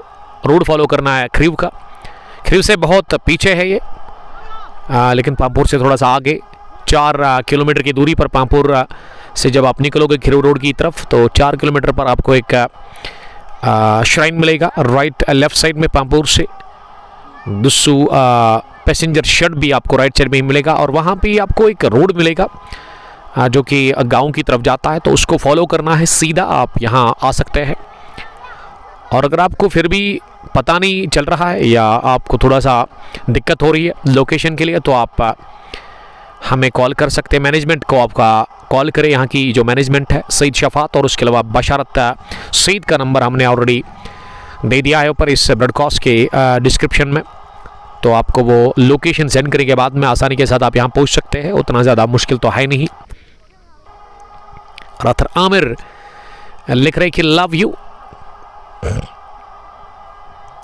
रोड फॉलो करना है खरीव का। खरीव से बहुत पीछे है ये, लेकिन पांपोर से थोड़ा सा आगे 4 किलोमीटर की दूरी पर। पांपोर से जब आप निकलोगे खरीव रोड की तरफ तो 4 किलोमीटर पर आपको एक श्राइन मिलेगा राइट लेफ्ट साइड में। पांपोर से दुस्सू पैसेंजर शेड भी आपको राइट साइड में ही मिलेगा और वहाँ पे आपको एक रोड मिलेगा जो कि गांव की तरफ जाता है, तो उसको फॉलो करना है। सीधा आप यहाँ आ सकते हैं और अगर आपको फिर भी पता नहीं चल रहा है या आपको थोड़ा सा दिक्कत हो रही है लोकेशन के लिए, तो आप हमें कॉल कर सकते हैं। मैनेजमेंट को आपका कॉल करें, यहाँ की जो मैनेजमेंट है सईद शफात और उसके अलावा बशारत सईद का नंबर हमने ऑलरेडी दे दिया है ऊपर इस ब्रॉडकास्ट के डिस्क्रिप्शन में। तो आपको वो लोकेशन सेंड करने के बाद में आसानी के साथ आप यहाँ पहुँच सकते हैं, उतना ज़्यादा मुश्किल तो है नहीं। राथर आमिर लिख रहे कि लव यू।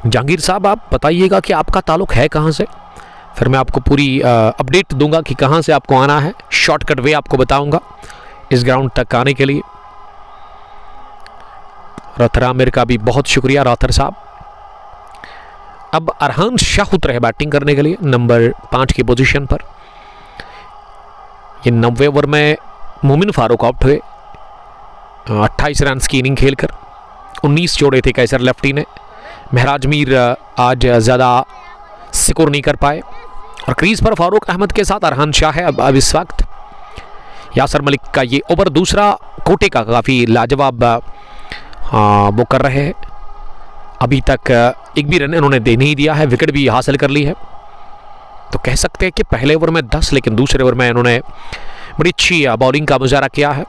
जहांगीर साहब आप बताइएगा कि आपका ताल्लुक है कहाँ से, फिर मैं आपको पूरी अपडेट दूंगा कि कहाँ से आपको आना है, शॉर्टकट वे आपको बताऊंगा इस ग्राउंड तक आने के लिए। राथर आमिर का भी बहुत शुक्रिया राथर साहब। अब अरहान शाह उतरे हैं बैटिंग करने के लिए नंबर 5 की पोजीशन पर। ये 90 ओवर में मोमिन फारूक आउट हुए 28 रन की इनिंग खेलकर। 19 जोड़े थे कैसर लेफ्टी ने। महराज मीर आज ज़्यादा स्कोर नहीं कर पाए और क्रीज पर फारूक अहमद के साथ अरहान शाह है अब इस वक्त। यासर मलिक का ये ओवर दूसरा कोटे का काफ़ी लाजवाब वो कर रहे हैं। अभी तक एक भी रन इन्होंने दे नहीं दिया है, विकेट भी हासिल कर ली है। तो कह सकते हैं कि पहले ओवर में 10 लेकिन दूसरे ओवर में इन्होंने बड़ी अच्छी बॉलिंग का मुजाहरा किया है।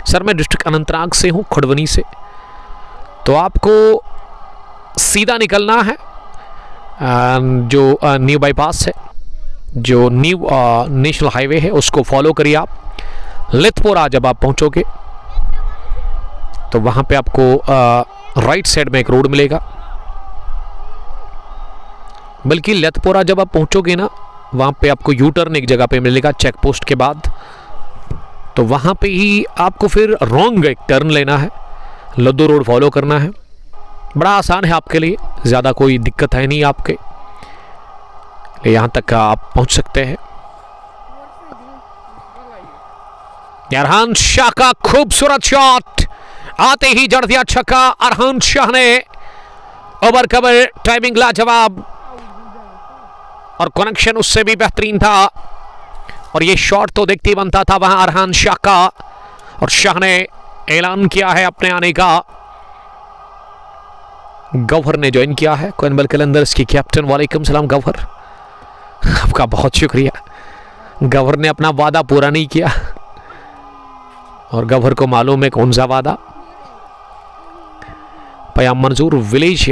सर मैं डिस्ट्रिक्ट अनंतनाग से हूँ, खड़वनी से। तो आपको सीधा निकलना है जो न्यू बाईपास है, जो न्यू नेशनल हाईवे है, उसको फॉलो करिए आप। लिथपुरा जब आप पहुंचोगे तो वहां पे आपको राइट साइड में एक रोड मिलेगा। बल्कि लिथपुरा जब आप पहुंचोगे ना, वहां पे आपको यू टर्न एक जगह पे मिलेगा चेक पोस्ट के बाद। तो वहां पे ही आपको फिर रॉन्ग एक टर्न लेना है, लद्दू रोड फॉलो करना है। बड़ा आसान है आपके लिए, ज़्यादा कोई दिक्कत है नहीं आपके, यहाँ तक आप पहुंच सकते हैं। अरहान शाह का खूबसूरत शॉट, आते ही जड़ दिया छक्का। अरहान शाह ने ओवर कवर टाइमिंग लाजवाब और कनेक्शन उससे भी बेहतरीन था। और ये शॉट तो देखते बनता था वहां अरहान शाह का, और शाह ने ऐलान किया है अपने आने का। गौहर ने ज्वाइन किया है कोइनबल कैलेंडर्स की कैप्टन। वालेकुम सलाम गौहर, आपका बहुत शुक्रिया। गौहर ने अपना वादा पूरा नहीं किया और गौहर को मालूम है कौन सा वादा। पयाम मंजूर विलेज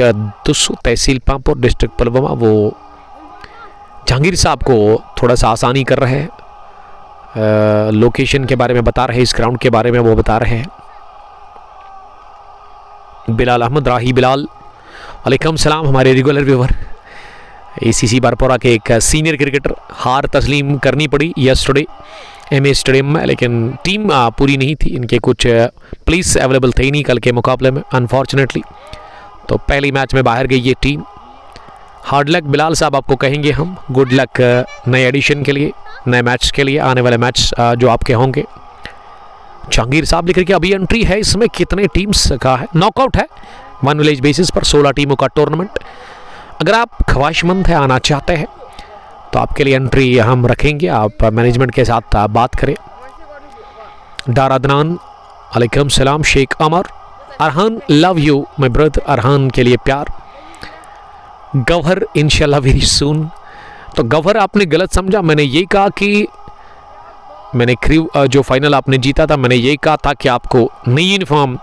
दुस्सू तहसील पामपुर डिस्ट्रिक्ट पुलवामा, वो जहांगीर साहब को थोड़ा सा आसानी कर रहे हैं, लोकेशन के बारे में बता रहे हैं, इस ग्राउंड के बारे में वो बता रहे हैं। बिलाल अहमद राही बिलाल वालेकुम सलाम, हमारे रेगुलर व्यूवर। ACC बारपोरा के एक सीनियर क्रिकेटर, हार तस्लीम करनी पड़ी यस्टरडे MA स्टेडियम में, लेकिन टीम पूरी नहीं थी, इनके कुछ प्लेस अवेलेबल थे ही नहीं कल के मुकाबले में अनफॉर्चुनेटली। तो पहली मैच में बाहर गई ये टीम। हार्ड लक बिलाल साहब आपको कहेंगे हम, गुड लक नए एडिशन के लिए, नए मैच के लिए, आने वाले मैच जो आपके होंगे। जहांगीर साहब लिख रहे कि अभी एंट्री है, इसमें कितने टीम्स का है? नॉकआउट है, 1 विलेज बेसिस पर 16 टीमों का टूर्नामेंट। अगर आप ख्वाहिशमंद हैं, आना चाहते हैं, तो आपके लिए एंट्री हम रखेंगे। आप मैनेजमेंट के साथ बात करें। डार अदनान वालेकुम सलाम। Sheikh Amar Arhan love you my brother, Arhan के लिए प्यार। गौहर इंशाल्लाह वेरी सून। तो गौहर आपने गलत समझा, मैंने ये कहा कि मैंने क्रू जो फाइनल आपने जीता था, मैंने ये कहा था कि आपको नई यूनिफॉर्म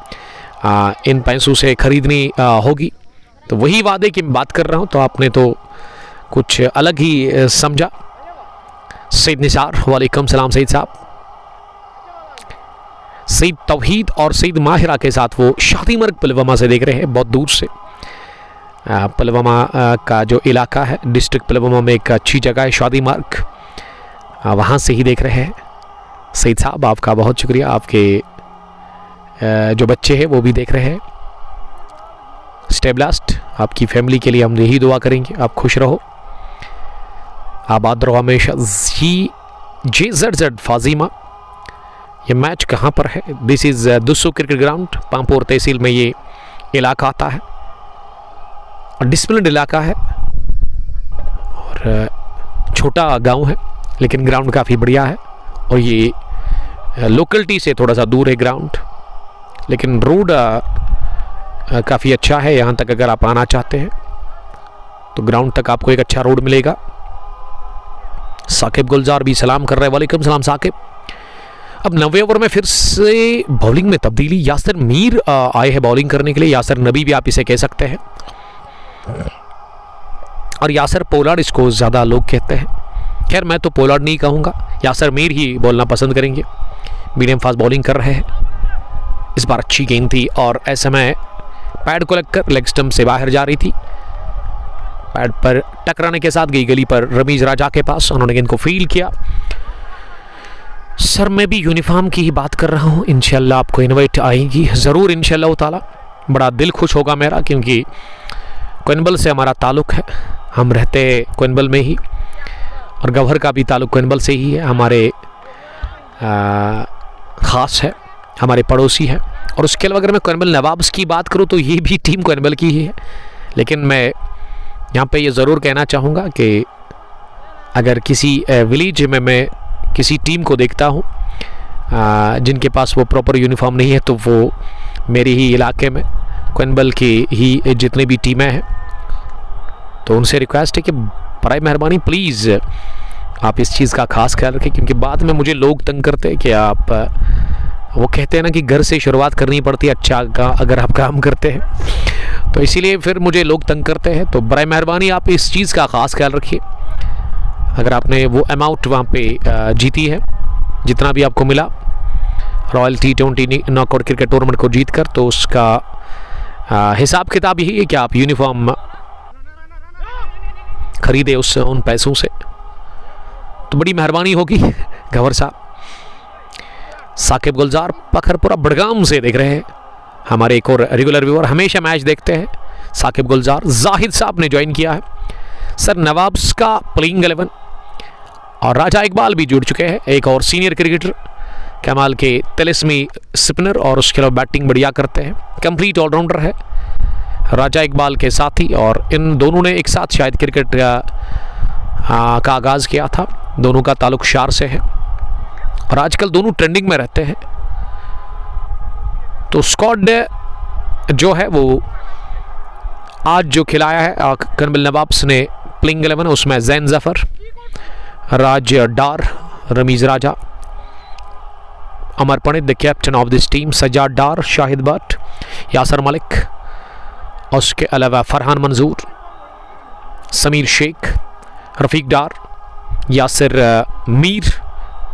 इन पैसों से खरीदनी होगी। तो वही वादे की बात कर रहा हूँ, तो आपने तो कुछ अलग ही समझा। सईद निसार वालेकुम सलाम सईद साहब। सईद तौहीद और सईद माहिरा के साथ वो शादी मर्ग पुलवामा से देख रहे हैं, बहुत दूर से। पुलवामा का जो इलाका है, डिस्ट्रिक्ट पुलवामा में एक अच्छी जगह है शादी मार्ग, वहाँ से ही देख रहे हैं। सईद साहब आपका बहुत शुक्रिया। आपके जो बच्चे हैं वो भी देख रहे हैं। स्टेबलास्ट आपकी फैमिली के लिए हम यही दुआ करेंगे, आप खुश रहो, आबाद रहो हमेशा। JZZ फाजिमा, ये मैच कहाँ पर है? This is Dussu cricket ground, Pampore तहसील में ये इलाका आता है। डिसिप्लिन इलाका है और छोटा गांव है, लेकिन ग्राउंड काफ़ी बढ़िया है। और ये लोकलिटी से थोड़ा सा दूर है ग्राउंड, लेकिन रोड काफ़ी अच्छा है। यहाँ तक अगर आप आना चाहते हैं तो ग्राउंड तक आपको एक अच्छा रोड मिलेगा। साकिब गुलजार भी सलाम कर रहे हैं। वालेकुम सलाम साकिब। अब 90 ओवर में फिर से बॉलिंग में तब्दीली। यासिर मीर आए हैं बॉलिंग करने के लिए। यासिर नबी भी आप इसे कह सकते हैं, और यासिर पोलार्ड इसको ज़्यादा लोग कहते हैं। खैर मैं तो पोलार्ड नहीं कहूँगा, यासिर मीर ही बोलना पसंद करेंगे। मीडियम फास्ट बॉलिंग कर रहे हैं। इस बार अच्छी गेंद थी और ऐसे में पैड को लगकर लेग स्टंप से बाहर जा रही थी। पैड पर टकराने के साथ गई गली पर रमीज राजा के पास। उन्होंने गेंद को फील्ड किया। सर मैं भी यूनिफॉर्म की ही बात कर रहा हूँ। इंशाल्लाह आपको इनवाइट आएगी ज़रूर इंशाल्लाह ताला। बड़ा दिल खुश होगा मेरा, क्योंकि कोइनबल से हमारा ताल्लुक़ है। हम रहते कोइनबल में ही, और गवर्नर का भी ताल्लुक़ कोइनबल से ही है। हमारे ख़ास है, हमारे पड़ोसी है। और उसके अलावा अगर मैं कोइनबल नवाब्स की बात करूँ तो ये भी टीम कोइनबल की ही है। लेकिन मैं यहाँ पे ये ज़रूर कहना चाहूँगा कि अगर किसी विलेज में मैं किसी टीम को देखता हूँ जिनके पास वो प्रॉपर यूनिफॉर्म नहीं है, तो वो मेरे ही इलाके में कोइनबल की ही जितनी भी टीमें हैं, तो उनसे रिक्वेस्ट है कि बराए मेहरबानी प्लीज़ आप इस चीज़ का खास ख्याल रखें। क्योंकि बाद में मुझे लोग तंग करते हैं कि आप, वो कहते हैं ना कि घर से शुरुआत करनी पड़ती है अच्छा अगर आप काम करते हैं, तो इसीलिए फिर मुझे लोग तंग करते हैं। तो बराए मेहरबानी आप इस चीज़ का ख़ास ख्याल रखिए। अगर आपने वो अमाउंट वहाँ पे जीती है, जितना भी आपको मिला royal T20 knockout cricket tournament को जीत कर, तो उसका हिसाब किताब यही है कि आप यूनिफॉर्म खरीदे उन पैसों से, तो बड़ी मेहरबानी होगी गवर साहब। साकिब गुलजार पखरपुरा बड़गाम से देख रहे हैं, हमारे एक और रेगुलर व्यूअर, हमेशा मैच देखते हैं। साकिब गुलजार। जाहिद साहब ने ज्वाइन किया है। सर नवाब्स का प्लेइंग 11 और राजा इकबाल भी जुड़ चुके हैं, एक और सीनियर क्रिकेटर कमाल के तिलिस्मी स्पिनर, और उसके अलावा बैटिंग बढ़िया करते हैं। कंप्लीट ऑलराउंडर है राजा इकबाल के साथी, और इन दोनों ने एक साथ शायद क्रिकेट का आगाज़ किया था। दोनों का ताल्लुक शार से है और आजकल दोनों ट्रेंडिंग में रहते हैं। तो स्क्वाड जो है वो आज जो खिलाया है कोइनबल नवाब्स ने प्लेइंग 11, उसमें Zain Zafar, Raj Dar, Ramiz Raja, Amar Pandit the captain of this team, Sajjad Dar, Shahid Bhat, Yasir Malik, और उसके अलावा फरहान मंजूर, समीर शेख, रफ़ीक डार, यासिर मीर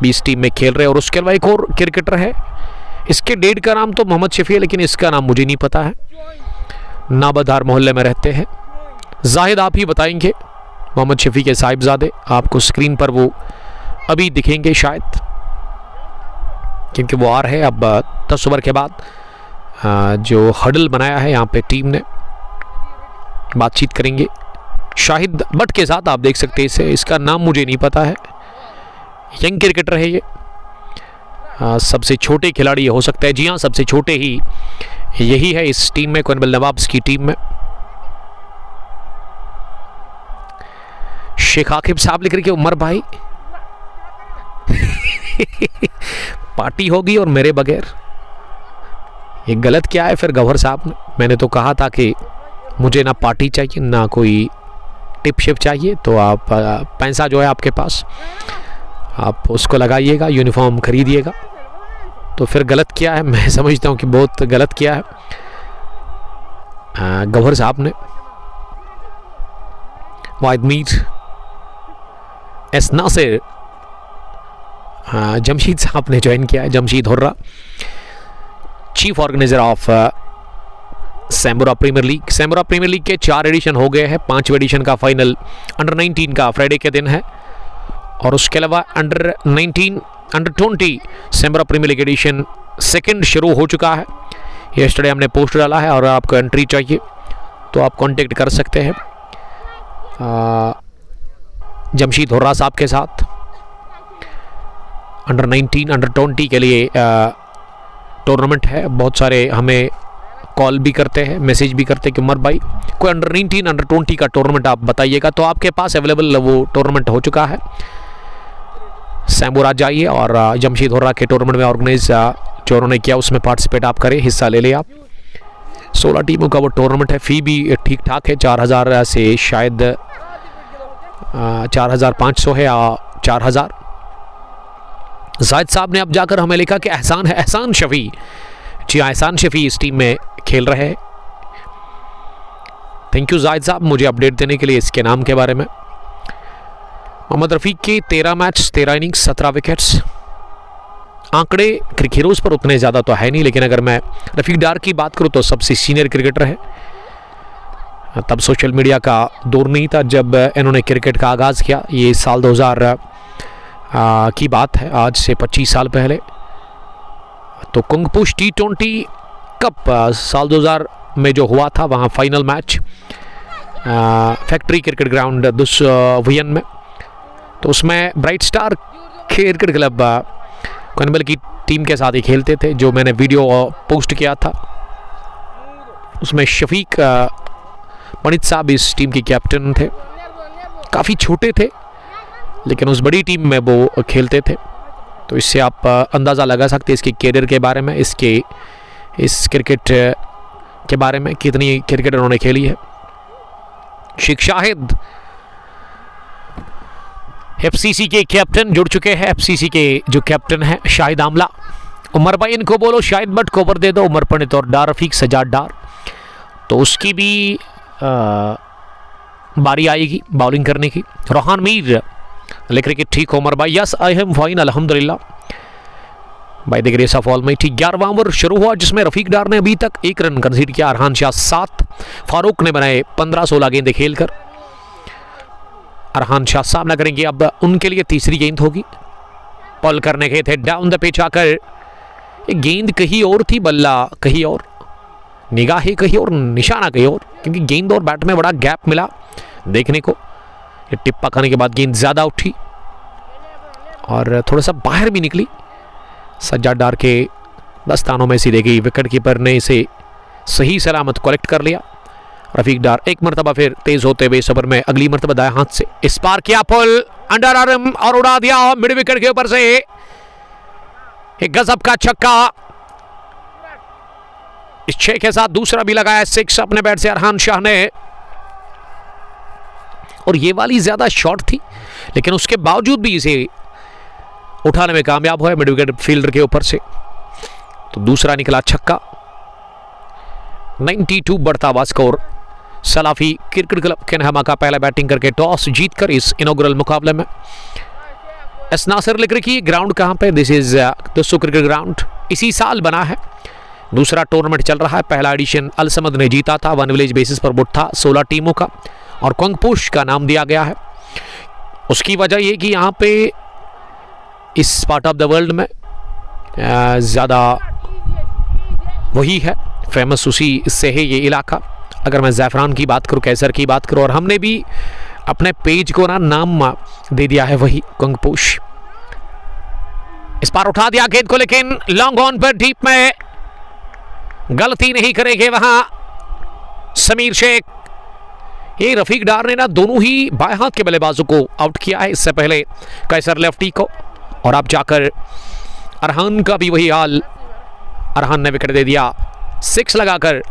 भी इस टीम में खेल रहे हैं। और उसके अलावा एक और क्रिकेटर है, इसके डेड का नाम तो मोहम्मद शफी है, लेकिन इसका नाम मुझे नहीं पता है। नाबधार मोहल्ले में रहते हैं। जाहिद आप ही बताएंगे। मोहम्मद शफी के साहिबजादे, आपको स्क्रीन पर वो अभी दिखेंगे शायद, क्योंकि वो आ रहे हैं अब 10 ओवर के बाद। जो हडल बनाया है यहाँ पे टीम ने, बातचीत करेंगे शाहिद भट्ट के साथ। आप देख सकते हैं इसे, इसका नाम मुझे नहीं पता है। यंग क्रिकेटर है ये, सबसे छोटे खिलाड़ी हो सकता है। जी हाँ, सबसे छोटे ही यही है इस टीम में, कोइनबल नवाब्स की टीम में। शेख आकिब साहब लिख रहे कि उमर भाई पार्टी होगी और मेरे बगैर, ये गलत क्या है फिर गवर्नर साहब ने? मैंने तो कहा था कि मुझे ना पार्टी चाहिए ना कोई टिप शिप चाहिए, तो आप पैसा जो है आपके पास आप उसको लगाइएगा, यूनिफॉर्म खरीदिएगा। तो फिर गलत किया है, मैं समझता हूँ कि बहुत गलत किया है गवर्नर साहब ने। वाहिद मीर, एस नासिर, जमशीद साहब ने ज्वाइन किया है, Jamsheed Hurra, chief organiser of Sambura premier league. Sambura premier league के 4 एडिशन हो गए हैं। 5वें एडिशन का फाइनल अंडर 19 का फ्राइडे के दिन है, और उसके अलावा under 19 under 20 Sambura premier league edition 2nd शुरू हो चुका है। यस्टरडे हमने पोस्ट डाला है, और आपको एंट्री चाहिए तो आप कांटेक्ट कर सकते हैं जमशीद हुर्रा साहब के साथ। अंडर 19 अंडर 20 के लिए टूर्नामेंट है। बहुत सारे हमें कॉल भी करते हैं, मैसेज भी करते हैं कि उमर भाई कोई अंडर 19 अंडर 20 का टूर्नामेंट आप बताइएगा, तो आपके पास अवेलेबल वो टूर्नामेंट हो चुका है। सैम्बुरा जाइए और जमशीद हुर्रा के टूर्नामेंट में ऑर्गेनाइज जो उन्होंने किया उसमें पार्टिसिपेट आप करें, हिस्सा ले लें आप। 16 टीमों का वो टूर्नामेंट है। फ़ी भी ठीक ठाक है, 4000 से शायद 4500 है या 4000। जाहिद साहब ने अब जाकर हमें लिखा कि एहसान है, एहसान शफी। जी हाँ, एहसान शफी इस टीम में खेल रहे हैं। थैंक यू जाहिद साहब मुझे अपडेट देने के लिए इसके नाम के बारे में। मोहम्मद रफ़ीक के 13 मैच 13 इनिंग्स 17 विकेट्स। आंकड़े क्रिकेट हीरोज़ पर उतने ज़्यादा तो है नहीं, लेकिन अगर मैं रफ़ीक डार की बात करूँ तो सबसे सीनियर क्रिकेटर है। तब सोशल मीडिया का दौर नहीं था जब इन्होंने क्रिकेट का आगाज़ किया। ये साल 2000 की बात है, आज से 25 साल पहले। तो कुंगपुश T20 कप साल 2000 में जो हुआ था, वहाँ final match factory cricket ground Dusvian में, तो उसमें bright star cricket club Kanbal की टीम के साथ ही खेलते थे, जो मैंने वीडियो पोस्ट किया था। उसमें शफीक पंडित साहब इस टीम के कैप्टन थे। काफ़ी छोटे थे लेकिन उस बड़ी टीम में वो खेलते थे, तो इससे आप अंदाज़ा लगा सकते हैं इसके कैरियर के बारे में, इस क्रिकेट के बारे में कितनी क्रिकेट उन्होंने खेली है। शेख शाहिद एफसीसी के कैप्टन जुड़ चुके हैं। एफसीसी के जो कैप्टन हैं शाहिद आमला। उमर भाई इनको बोलो शाहिद बट को ओवर दे दो, उमर पंडित और डार रफीक सजाद डार, तो उसकी भी बारी आएगी बॉलिंग करने की। रोहान मीर लिख रहे कि ठीक उमर भाई, यस आई एम फाइन अल्हम्दुलिल्लाह by the grace of almighty. 11वां ओवर शुरू हुआ जिसमें रफीक डार ने अभी तक 1 रन कंसीड किया, अरहान शाह 7, फारूक ने बनाए 15-16 गेंदें खेलकर। अरहान शाह सामना करेंगे, अब उनके लिए तीसरी गेंद होगी। पॉल करने के थे डाउन द पिच आकर, गेंद कहीं और थी, बल्ला कहीं और, निगाहें कहीं और, निशाना कहीं और, क्योंकि गेंद और बैट में बड़ा गैप मिला देखने को। ये टिप्पा खाने के बाद गेंद ज़्यादा उठी और थोड़ा सा बाहर भी निकली। सज्जाद डार के दस्तानों में सीधे गई, विकेट कीपर ने इसे सही सलामत कलेक्ट कर लिया। रफीक डार एक मरतबा फिर तेज होते हुए इस ओवर में अगली मरतबा दाएं हाथ से इस पार किया, पुल अंडर आर्म और उड़ा दिया मिड विकेट के ऊपर से। एक गजब का छक्का, इस 6 के साथ दूसरा भी लगाया 6 अपने बैट से अरहान शाह ने। और ये वाली ज्यादा शॉर्ट थी लेकिन उसके बावजूद भी इसे उठाने में कामयाब हुआ मिड विकेट फील्डर के ऊपर से। तो दूसरा निकला छक्का। 92 बढ़ता हुआ score. Salafi cricket club Kenhama का पहला बैटिंग करके टॉस जीतकर इस इनॉग्रल मुकाबले में। एस नासिर लिख रही कि ग्राउंड कहां पे, दिस इज दोस्तों क्रिकेट ग्राउंड इसी साल बना है। दूसरा टूर्नामेंट चल रहा है, पहला एडिशन अल समद ने जीता था, 1 विलेज बेसिस पर बुट था 16 टीमों का और कुंगपुश का नाम दिया गया है। उसकी वजह यह कि यहाँ पे इस पार्ट ऑफ द वर्ल्ड में ज़्यादा वही है फेमस, उसी से है ये इलाका। अगर मैं ज़ैफ़रान की बात करूँ, कैसर की बात करूँ, और हमने भी अपने पेज को ना नाम दे दिया है वही कुंगपुश। इस बार उठा दिया गेंद को लेकिन लॉन्ग ऑन पर डीप में गलती नहीं करेंगे वहां समीर शेख। ये रफीक डार ने ना दोनों ही बाएं हाथ के बल्लेबाजों को आउट किया है, इससे पहले कैसर लेफ्टी को, और अब जाकर अरहान का भी वही हाल। अरहान ने विकेट दे दिया 6 लगाकर।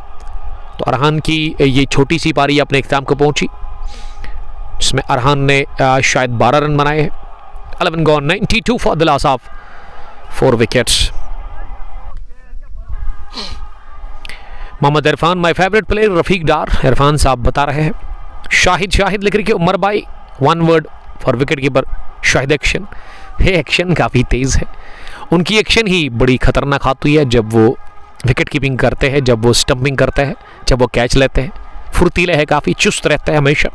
तो अरहान की ये छोटी सी पारी अपने इख्तिताम को पहुंची जिसमें अरहान ने शायद 12 रन बनाए हैं। 11 gone, 92 for the loss of 4 wickets. Mohammad Irfan my favourite player Rafiq Dar, Irfan साहब बता रहे हैं। शाहिद लिख रही कि उमर भाई 1 word for wicket keeper Shahid action. ये एक्शन काफ़ी तेज़ है, उनकी एक्शन ही बड़ी खतरनाक आती है जब वो विकेट कीपिंग करते हैं, जब वो स्टंपिंग करते हैं, जब वो कैच लेते हैं। फुर्तीले है, काफ़ी चुस्त रहते हैं हमेशा,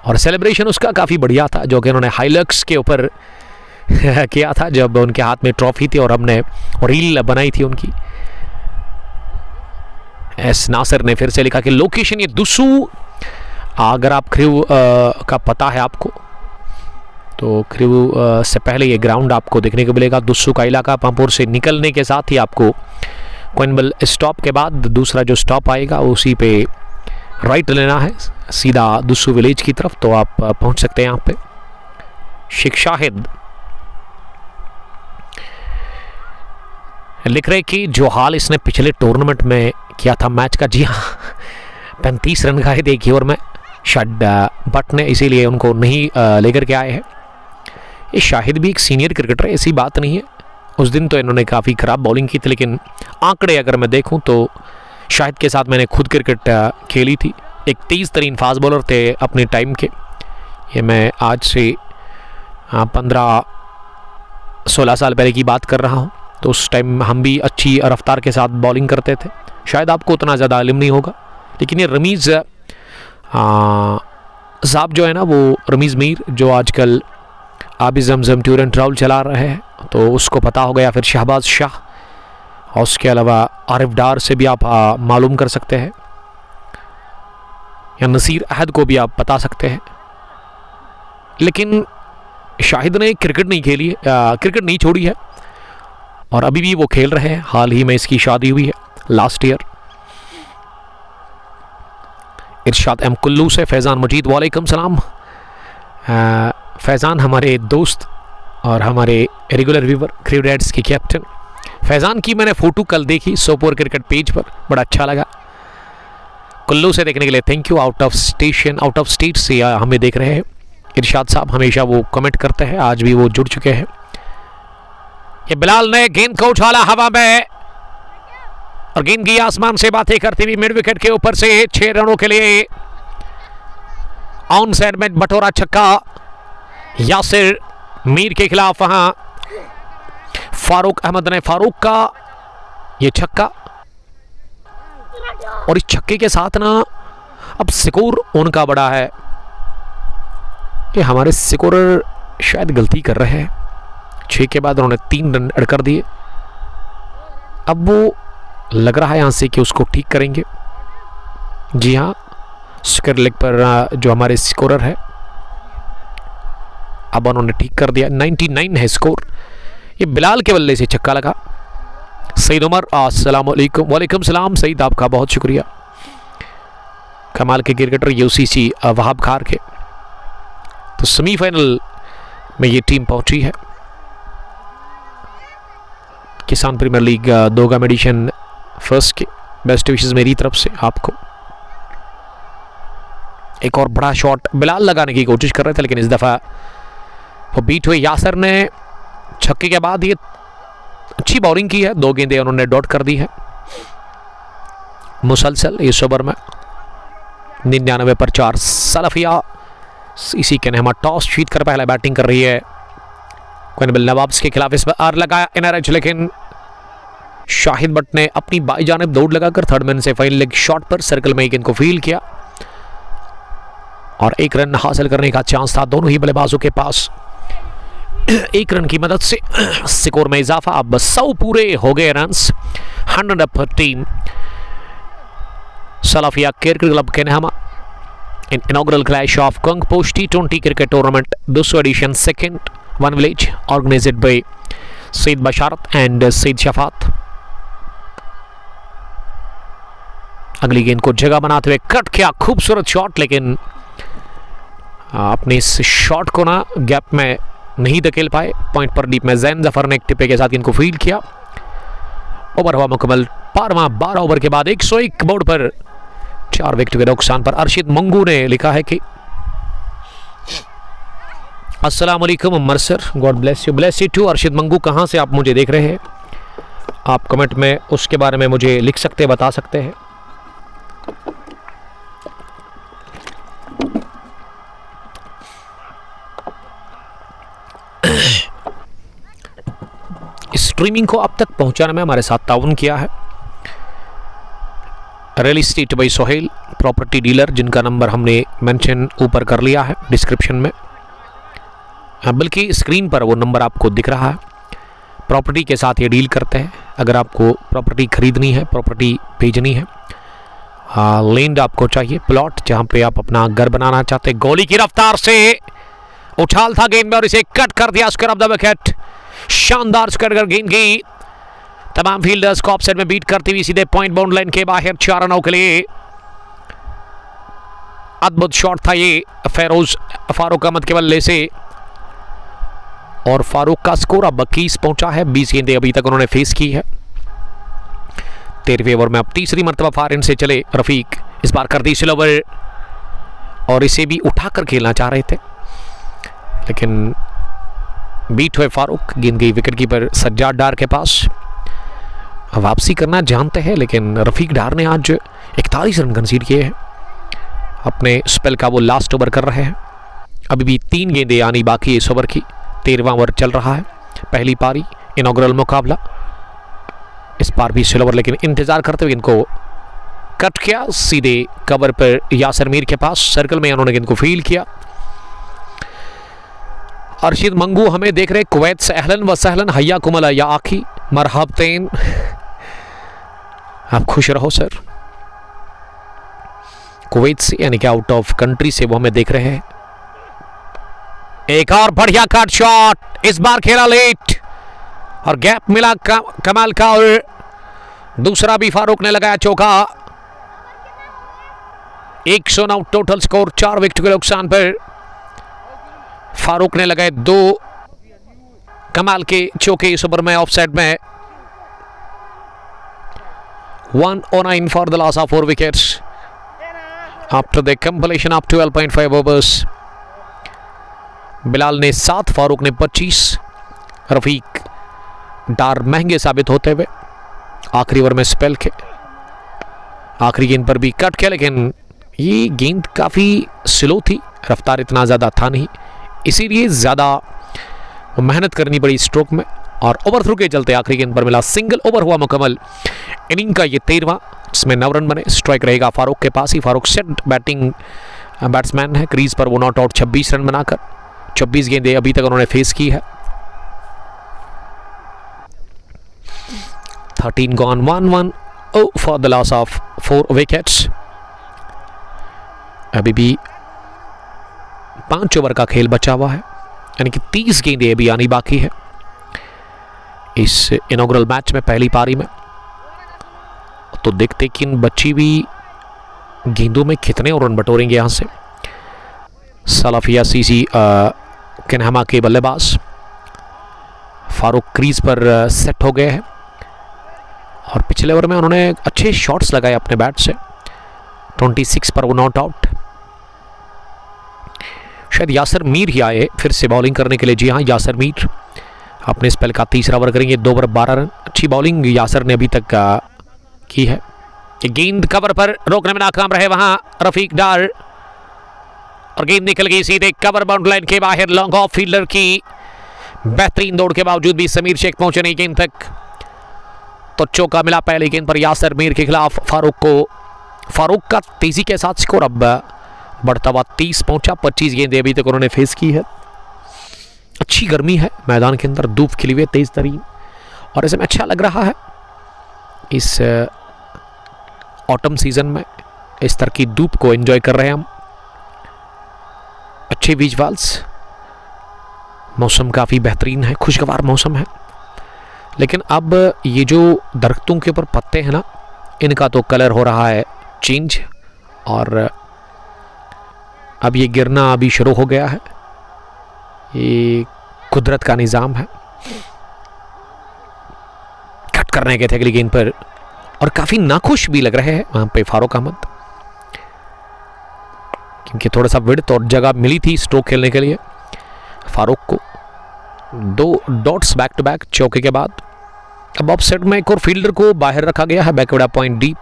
और सेलिब्रेशन उसका काफ़ी बढ़िया था जो कि उन्होंने हाइलक्स के ऊपर किया था जब उनके हाथ में ट्रॉफी थी और हमने रील बनाई थी उनकी। एस नासिर ने फिर से लिखा कि लोकेशन ये दुसू, अगर आप क्रिव का पता है आपको तो क्रिव से पहले ये ग्राउंड आपको देखने को मिलेगा। दुसू का इलाका पामपुर से निकलने के साथ ही आपको कोइनबल स्टॉप के बाद दूसरा जो स्टॉप आएगा उसी पे राइट लेना है सीधा दुसू विलेज की तरफ, तो आप पहुंच सकते हैं यहाँ पे। शेख शाहिद लिख रहे कि जो हाल इसने पिछले टूर्नामेंट में किया था मैच का, जी हाँ 35 रन खाए थे एक ही ओवर में, शायद बट ने इसीलिए उनको नहीं लेकर के आए हैं। ये शाहिद भी एक सीनियर क्रिकेटर है, ऐसी बात नहीं है। उस दिन तो इन्होंने काफ़ी ख़राब बॉलिंग की थी, लेकिन आंकड़े अगर मैं देखूं तो शाहिद के साथ मैंने खुद क्रिकेट खेली थी। एक तेज़ तरीन फास्ट बॉलर थे अपने टाइम के। ये मैं आज से 15-16 साल पहले की बात कर रहा हूँ। तो उस टाइम हम भी अच्छी रफ्तार के साथ बॉलिंग करते थे। शायद आपको उतना ज़्यादा इल्म नहीं होगा, लेकिन ये रमीज़ साहब जो है ना, वो रमीज़ मीर जो आजकल आबी जमजम टूर एंड ट्रैवल चला रहे हैं, तो उसको पता होगा, या फिर शहबाज शाह, और उसके अलावा आरिफ डार से भी आप मालूम कर सकते हैं, या नसीर अहद को भी आप बता सकते हैं। लेकिन शाहिद ने क्रिकेट नहीं खेली है, क्रिकेट नहीं छोड़ी है, और अभी भी वो खेल रहे हैं। हाल ही में इसकी शादी हुई है लास्ट ईयर। इरशाद एम कुल्लू से फैज़ान मजीद, वालेकुम सलाम। फैज़ान हमारे दोस्त और हमारे रेगुलर व्यूवर, क्रिकेट एड्स के कैप्टन। फैज़ान की मैंने फ़ोटो कल देखी सोपोर क्रिकेट पेज पर, बड़ा अच्छा लगा। कुल्लू से देखने के लिए thank you. Out of state से हमें देख रहे हैं इरशाद साहब, हमेशा वो कमेंट करते हैं, आज भी वो जुड़ चुके हैं। ये बिलाल ने गेंद को उछाला हवा में और गेंद की आसमान से बातें करती हुई मिड विकेट के ऊपर से 6 रनों के लिए ऑन साइड में बटोरा छक्का यासिर मीर के खिलाफ। वहां फारूक अहमद ने, फारूक का ये छक्का, और इस छक्के के साथ ना अब स्कोर उनका बड़ा है कि हमारे स्कोरर शायद गलती कर रहे हैं। 6 के बाद उन्होंने 3 रन ऐड कर दिए। अब वो लग रहा है यहां से कि उसको ठीक करेंगे। जी हाँ, स्क्वायर लेग पर जो हमारे स्कोरर है, अब उन्होंने ठीक कर दिया। 99 है स्कोर। ये बिलाल के बल्ले से छक्का लगा। सईद उमर, अस्सलाम वालेकुम। वालेकुम सलाम सईद, आपका बहुत शुक्रिया। कमाल के क्रिकेटर यूसीसी वहाब खार के। तो सेमीफाइनल में ये टीम पहुंची है। किसान प्रीमियर लीग दोगाम एडिशन फर्स्ट के बेस्ट विशेस मेरी तरफ से आपको। एक और बड़ा शॉट बिलाल लगाने की कोशिश कर रहे थे, लेकिन इस दफ़ा वो बीट हुए। यासर ने छक्के के बाद ये अच्छी बॉलिंग की है, 2 गेंदें उन्होंने डॉट कर दी है मुसलसल इस ओवर में। 99 पर 4। सलफिया इसी के नेमा टॉस जीत कर पहले बैटिंग कर रही है। क्विनबिल नवाब्स के खिलाफ इस पर आर लगाया एनआरएच, लेकिन शाहिद बट ने अपनी बाई जानिब दौड़ लगाकर थर्ड मैन से फाइनल लेग शॉट पर सर्कल में एक गेंद को फील किया और 1 रन हासिल करने का चांस था दोनों ही बल्लेबाजों के पास। 1 रन की मदद से स्कोर में इजाफा। अब 100 पूरे हो गए रन्स। 100 पर टीम सलाफिया क्रिकेट क्लब के Nema in inaugural clash of Kangposh T20 cricket tournament 200 edition second one village organised by Syed Basharat and Syed Shafat. अगली गेंद को जगह बनाते हुए कट किया, खूबसूरत शॉट, लेकिन अपने इस शॉट को ना गैप में नहीं धकेल पाए। पॉइंट पर डीप में जैन जफर ने एक टिप्पे के साथ इनको फील्ड किया। ओवर हुआ मुकम्मल। 12 ओवर के बाद 101 बोर्ड पर 4 विकेट के नुकसान पर। अर्शिद मंगू ने लिखा है कि अस्सलाम वालेकुम Amar sir, God bless you too. Arshid Mangoo, कहाँ से आप मुझे देख रहे हैं? आप कमेंट में उसके बारे में मुझे लिख सकते, बता सकते हैं। स्ट्रीमिंग को अब तक पहुंचाने में हमारे साथ ताउन किया है real estate by Sohail property dealer, जिनका नंबर हमने मेंशन ऊपर कर लिया है डिस्क्रिप्शन में, बल्कि स्क्रीन पर वो नंबर आपको दिख रहा है। प्रॉपर्टी के साथ ये डील करते हैं। अगर आपको प्रॉपर्टी खरीदनी है, प्रॉपर्टी भेजनी है, लैंड आपको चाहिए, प्लॉट जहां पे आप अपना घर बनाना चाहते हैं। गोली की रफ्तार से उछाल था गेंद में और इसे कट कर दिया स्क्वायर ऑफ द विकेट। शानदार स्क्वायर कर गेंद की तमाम फील्डर्स को ऑफसाइड में बीट करती हुई सीधे पॉइंट बाउंड लाइन के बाहर 4 रनों के लिए। अद्भुत शॉट था ये फारूक अहमद के बल्ले से, और फारूक का स्कोर अब 21 पहुंचा है। 20 गेंदें अभी तक उन्होंने फेस की है। 13वें ओवर में अब तीसरी मरतबा फार इन से चले रफीक, इस बार कर दी स्लो ओवर और इसे भी उठाकर खेलना चाह रहे थे लेकिन बीट हुए फारूक। गेंद गई विकेट कीपर सज्जाद डार के पास। वापसी करना जानते हैं लेकिन रफीक डार ने आज 41 रन कंसीड किए हैं। अपने स्पेल का वो लास्ट ओवर कर रहे हैं। अभी भी 3 गेंदें आनी बाकी है इस ओवर की। 13वां ओवर चल रहा है, पहली पारी, इनॉग्रल मुकाबला। इस बार भी स्लो ओवर लेकिन इंतजार करते हुए इनको कट किया सीधे कवर पर यासर मीर के पास। सर्कल में उन्होंने गेंद को फील्ड किया। अरशीद मंगू हमें देख रहे कुवैत से अहलन व सहलन, हया कुमला या आखी मरहबतैन। आप खुश रहो सर। कुवैत से यानी कि आउट ऑफ कंट्री से वो हमें देख रहे हैं। एक और बढ़िया कट शॉट, इस बार खेला लेट और गैप मिला कमाल का और दूसरा भी फारूक ने लगाया चौका। 109 टोटल स्कोर, 4 विकेट के नुकसान पर फारूक ने लगाए 2 कमाल के चौके इस ओवर में। ऑफसाइड में 109 for the loss of 4 wickets after the completion of 12.5 overs. Bilal ने 7, फारूक ने 25। रफीक डार महंगे साबित होते हुए आखिरी ओवर में स्पेल के आखिरी गेंद पर भी कट किया लेकिन ये गेंद काफ़ी स्लो थी, रफ्तार इतना ज़्यादा था नहीं, इसीलिए ज़्यादा मेहनत करनी पड़ी स्ट्रोक में और ओवरथ्रो के चलते आखिरी गेंद पर मिला। सिंगल ओवर हुआ मुकम्मल। इनिंग का ये 13वां, इसमें 9 रन बने। स्ट्राइक रहेगा फारूक के पास ही। फारूक सेट बैटिंग बैट्समैन है। क्रीज पर वो नॉट आउट 26 रन बनाकर 24 गेंदें अभी तक उन्होंने फेस की है। 13 gone, 1-1 for the loss of 4 wickets. अभी भी 5 ओवर का खेल बचा हुआ है, यानी कि 30 गेंदें अभी आनी बाकी है इस इनॉग्रल मैच में, पहली पारी में। तो देखते कि इन बची हुई गेंदों में कितने रन बटोरेंगे यहां से। सलाफिया सीसी कन्हमा के बल्लेबाज। फारूक क्रीज पर सेट हो गए हैं और पिछले ओवर में उन्होंने अच्छे शॉट्स लगाए अपने बैट से। 26 पर वो नॉट आउट। शायद यासर मीर ही आए फिर से बॉलिंग करने के लिए। जी हाँ, यासर मीर अपने स्पेल का 3रा ओवर करेंगे। 2 ओवर 12 रन। अच्छी बॉलिंग यासर ने अभी तक की है। गेंद कवर पर रोकने में नाकाम रहे वहां रफीक डार और गेंद निकल गई सीधे कवर बाउंड्री लाइन के बाहर। लॉन्ग ऑफ फील्डर की बेहतरीन दौड़ के बावजूद भी समीर शेख पहुंचे नहीं गेंद तक, तो चौका मिला पहली गेंद पर यासर मीर के खिलाफ फारूक को। फारूक का तेजी के साथ स्कोर अब बढ़ता हुआ 30 पहुंचा। 25 गेंदें अभी तक उन्होंने फेस की है। अच्छी गर्मी है मैदान के अंदर, धूप खिली हुई तेज तरीन और ऐसे में अच्छा लग रहा है। इस ऑटम सीजन में इस तरह की धूप को एंजॉय कर रहे हैं हम। अच्छे विजुअल्स, मौसम काफ़ी बेहतरीन है, खुशगवार मौसम है। लेकिन अब ये जो दरख्तों के ऊपर पत्ते हैं ना, इनका तो कलर हो रहा है चेंज और अब ये गिरना अभी शुरू हो गया है। ये कुदरत का निज़ाम है। कट करने के थे अगली गेंद पर और काफ़ी नाखुश भी लग रहे हैं वहाँ पे फारूक अहमद, क्योंकि थोड़ा सा विड्थ और जगह मिली थी स्ट्रोक खेलने के लिए फारूक को। 2 डॉट्स बैक टू बैक चौके के बाद। अब ऑफ साइड में एक और फील्डर को बाहर रखा गया है बैकवर्ड पॉइंट डीप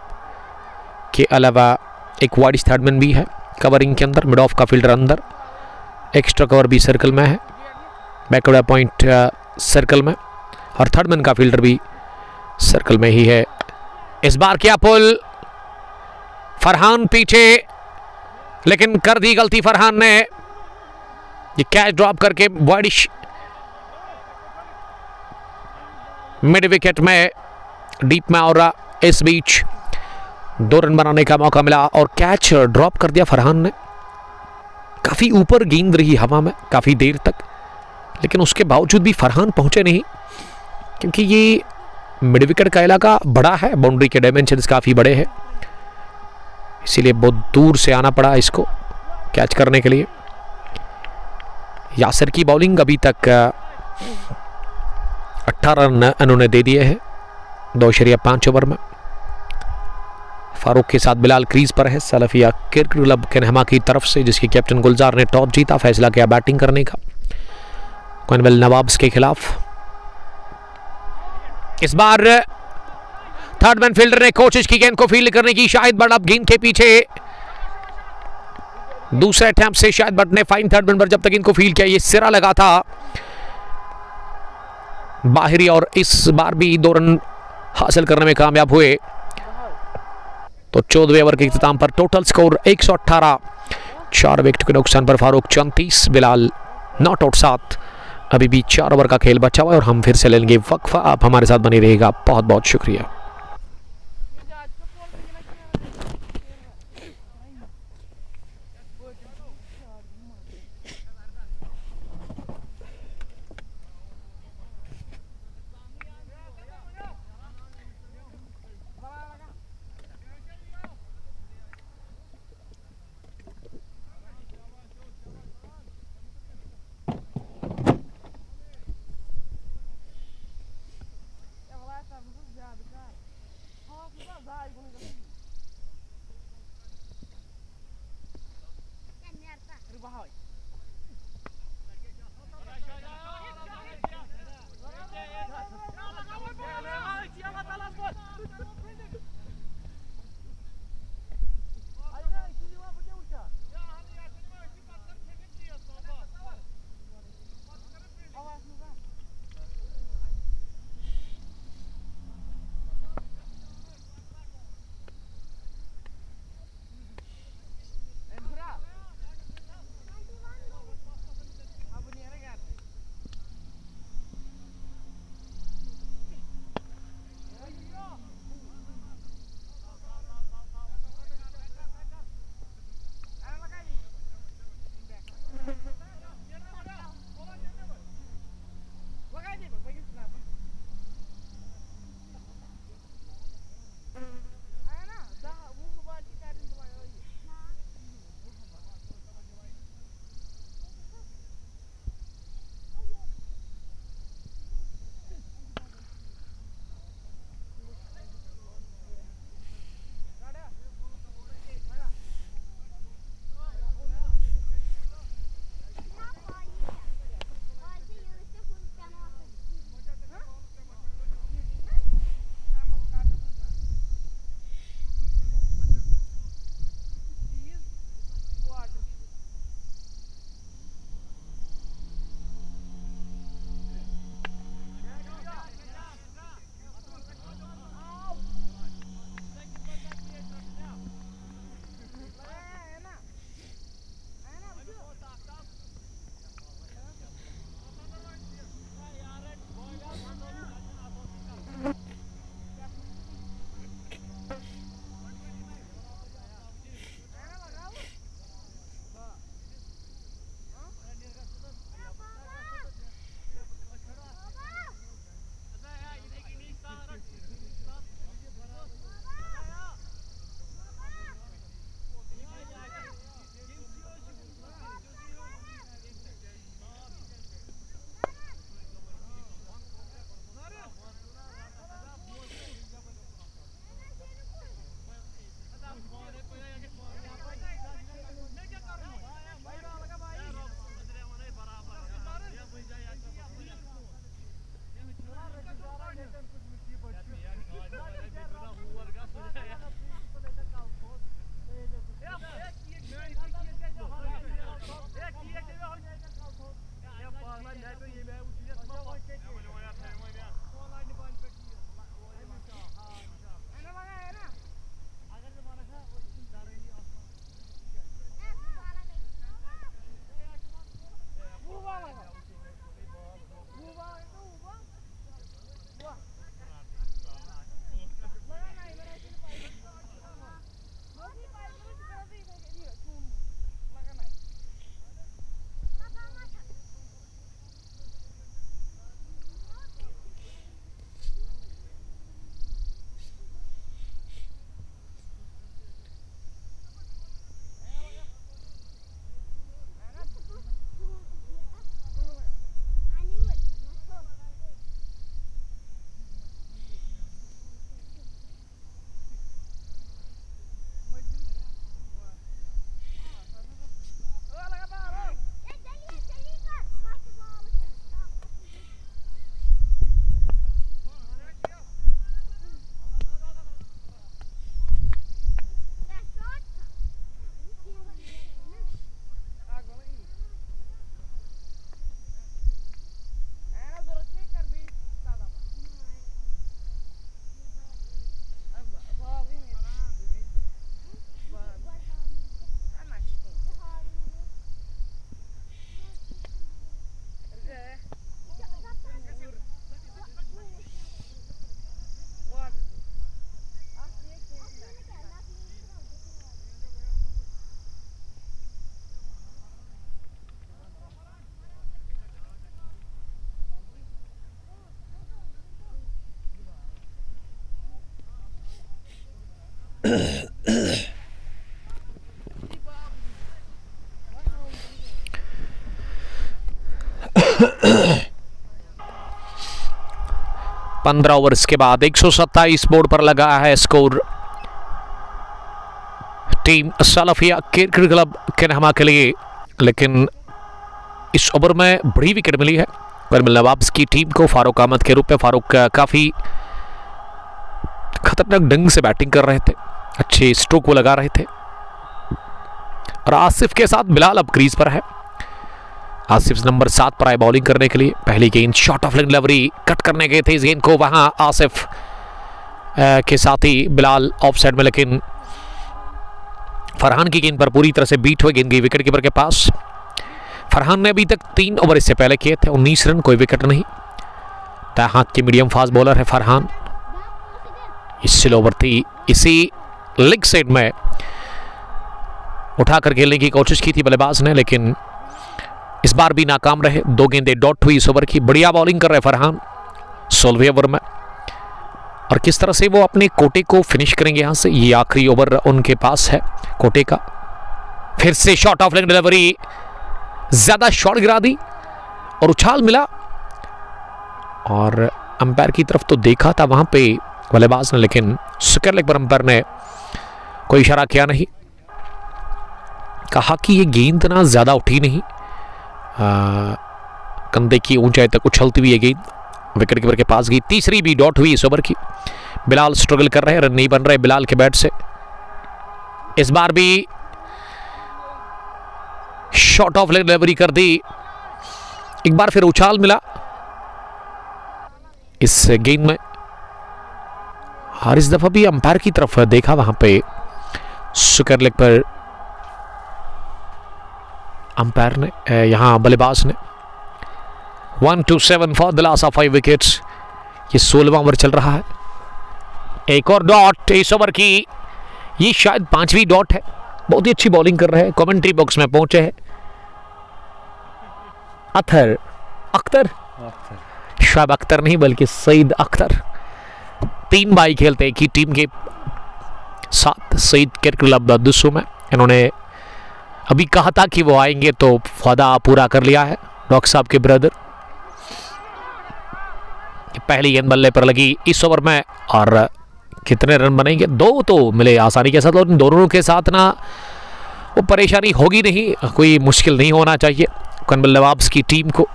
के अलावा एक वाइड थर्डमैन भी है कवरिंग के अंदर। मिड ऑफ का फील्डर अंदर, एक्स्ट्रा कवर भी सर्कल में है, बैकवर्ड पॉइंट सर्कल में और थर्डमैन का फील्डर भी सर्कल में ही है। इस बार क्या पुल, फरहान पीछे, लेकिन कर दी गलती फरहान ने। ये कैच ड्रॉप करके वाइडिश मिड विकेट में डीप में और इस बीच 2 रन बनाने का मौका मिला और कैच ड्रॉप कर दिया फरहान ने। काफ़ी ऊपर गेंद रही हवा में काफ़ी देर तक, लेकिन उसके बावजूद भी फरहान पहुंचे नहीं, क्योंकि ये मिड विकेट का इलाका बड़ा है, बाउंड्री के डायमेंशंस काफ़ी बड़े हैं, इसीलिए बहुत दूर से आना पड़ा इसको कैच करने के लिए। यासर की बॉलिंग अभी तक 18 रन उन्होंने दे दिए हैं 2.5 ओवर में। फारूक के साथ बिलाल क्रीज पर है। सलफिया क्रिकेट क्लब कन्हमा की तरफ से, जिसके कैप्टन गुलजार ने टॉस जीता, फैसला किया बैटिंग करने का कॉर्नवेल नवाब्स के खिलाफ। इस बार थर्ड मैन फील्डर ने कोशिश की गेंद को फील्ड करने की, शाहिद बट अब गेंद के पीछे। दूसरे अटैम्प्ट से शाहिद बट ने फाइन थर्ड मैन पर जब तक इनको फील्ड किया, ये सिरा लगा था बाहरी, और इस बार भी 2 रन हासिल करने में कामयाब हुए। तो 14वें ओवर के इख्तिताम पर टोटल स्कोर 118, 4 विकेट के नुकसान पर फारूक 34, बिलाल नॉट आउट 7। अभी भी 4 ओवर का खेल बचा हुआ है और हम फिर से लेंगे वक्फा। आप हमारे साथ बने रहिएगा, बहुत बहुत शुक्रिया। Ela lá estava bugueada, cara. पंद्रह ओवर्स के बाद 127 बोर्ड पर लगा है स्कोर टीम सलाफिया क्रिकेट क्लब केन्हमा के लिए। लेकिन इस ओवर में बड़ी विकेट मिली है कर्नल नवाब्स की टीम को फारूक अहमद के रूप में। फारूक काफ़ी खतरनाक ढंग से बैटिंग कर रहे थे, अच्छे स्ट्रोक को लगा रहे थे। और आसिफ के साथ बिलाल अब क्रीज पर है। आसिफ नंबर 7 पर आए बॉलिंग करने के लिए। पहली गेंद short of leg delivery, cut करने गए थे इस गेंद को, वहां आसिफ के साथ ही बिलाल ऑफ साइड में, लेकिन फरहान की गेंद पर पूरी तरह से बीट हुई। गेंद गई विकेट कीपर के पास। फरहान ने अभी तक 3 ओवर इससे पहले किए थे, 19 रन, कोई विकेट नहीं। दाएं हाथ के मीडियम फास्ट बॉलर है फरहान। स्लो ओवर थी, इसी लेग साइड में उठाकर खेलने की कोशिश की थी बल्लेबाज ने, लेकिन इस बार भी नाकाम रहे। 2 गेंदें डॉट हुई इस ओवर की। बढ़िया बॉलिंग कर रहे फरहान 16वें ओवर में। और किस तरह से वो अपने कोटे को फिनिश करेंगे यहां से, ये आखिरी ओवर उनके पास है कोटे का। फिर से शॉर्ट ऑफ लेग डिलीवरी, ज्यादा शॉट गिरा दी और उछाल मिला। और अंपायर की तरफ तो देखा था वहां पे बल्लेबाज ने, लेकिन स्क्वायर लेग पर अंपायर ने कोई इशारा किया नहीं। कहा कि ये गेंद ना ज्यादा उठी नहीं, कंधे की ऊंचाई तक उछलती हुई ये गेंद विकेट कीपर के पास गई। तीसरी भी डॉट हुई इस ओवर की। बिलाल स्ट्रगल कर रहे हैं, रन नहीं बन रहे बिलाल के बैट से। इस बार भी शॉर्ट ऑफ लेग डिलीवरी कर दी, एक बार फिर उछाल मिला इस गेंद में। और इस दफा भी अंपायर की तरफ देखा वहां पे स्क्वायर लेग पर अंपायर ने, यहां बल्लेबाज ने। 1-7 for the loss of 5 wickets. ये 16वां ओवर चल रहा है। एक और डॉट इस ओवर की, ये शायद 5वीं डॉट है। बहुत ही अच्छी बॉलिंग कर रहे हैं। कमेंट्री बॉक्स में पहुंचे हैं अख्तर शायद अख्तर नहीं बल्कि सईद अख्तर। 3 भाई खेलते हैं कि टीम के साथ सईद क्रिकेट क्लब दुस्सू में। इन्होंने अभी कहा था कि वो आएंगे तो वादा पूरा कर लिया है डॉक्टर साहब के ब्रदर। पहली गेंद बल्ले पर लगी इस ओवर में और कितने रन बनेंगे? 2 तो मिले आसानी के साथ। और इन दोनों के साथ ना वो परेशानी होगी नहीं, कोई मुश्किल नहीं होना चाहिए कर्नल नवाब्स की टीम को।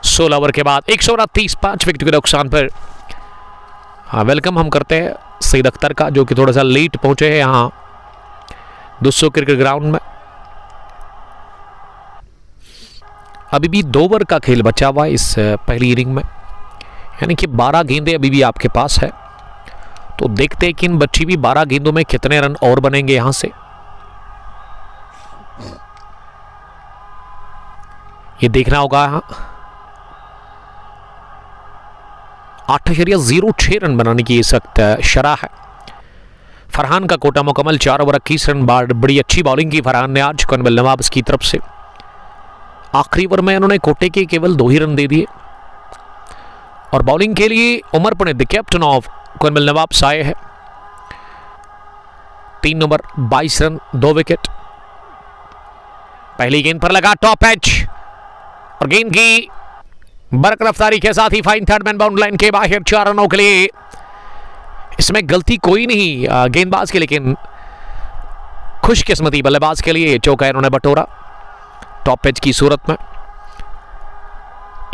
16 ओवर के बाद 129, 5 विकेट के नुकसान पर वेलकम हम करते हैं सईद अख्तर का, जो कि थोड़ा सा लेट पहुंचे हैं यहाँ दुस्सू क्रिकेट ग्राउंड में। अभी भी 2 ओवर का खेल बचा हुआ है इस पहली इनिंग में, यानी कि 12 गेंदें अभी भी आपके पास है। तो देखते हैं कि इन बच्ची भी 12 गेंदों में कितने रन और बनेंगे यहां से। ये देखना होगा। 8.06 रन बनाने की इस वक्त शरह है। फरहान का कोटा मुकम्मल, 4 ओवर 21 रन। बड़ी अच्छी बॉलिंग की फरहान ने आज कर्नल नवाब्स की तरफ से। आखिरी ओवर में उन्होंने कोटे के केवल 2 ही रन दे दिए। और बॉलिंग के लिए Umar Pune the captain of Karnal Nawabs आए हैं। 3 ओवर 22 रन, 2 विकेट। पहली गेंद पर लगा टॉप एज और गेंद की बरक रफ्तारी के साथ ही fine third man boundary line के बाहर 4 रनों के लिए। इसमें गलती कोई नहीं गेंदबाज की, लेकिन खुशकिस्मती बल्लेबाज के लिए चौका इन्होंने बटोरा टॉप एज की सूरत में।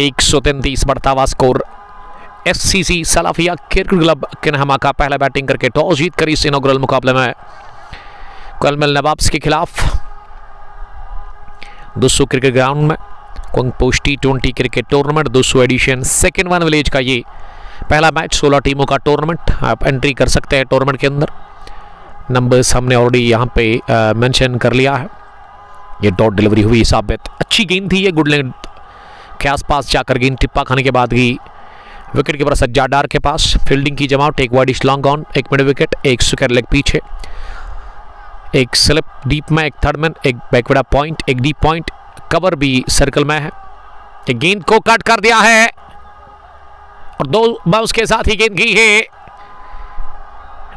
133 बढ़ता हुआ स्कोर। एससीसी सलाफिया क्रिकेट क्लब केन्हमा का पहला बैटिंग करके टॉस जीत कर इस इनॉग्रल मुकाबले में कर्नल नवाब्स के खिलाफ दुस्सू क्रिकेट ग्राउंड में Kungposh T20 cricket tournament Dussu edition second one village का ये पहला मैच। 16 टीमों का टूर्नामेंट, आप एंट्री कर सकते हैं टूर्नामेंट के अंदर। नंबर्स हमने ऑलरेडी यहाँ पे मेंशन कर लिया है। ये डॉट डिलीवरी हुई साबित, अच्छी गेंद थी ये, गुड लेंथ के आसपास जाकर गेंद टिप्पा खाने के बाद गई विकेट कीपर सज्जाद डार के पास। फील्डिंग की जमावट, एक wide long on, 1 mid wicket, 1 square leg पीछे, 1 स्लिप डीप में, 1 third man, 1 backward point, 1 deep point, cover भी सर्कल में है। गेंद को कट कर दिया है और 2 बाउंस के साथ ही गेंद गई है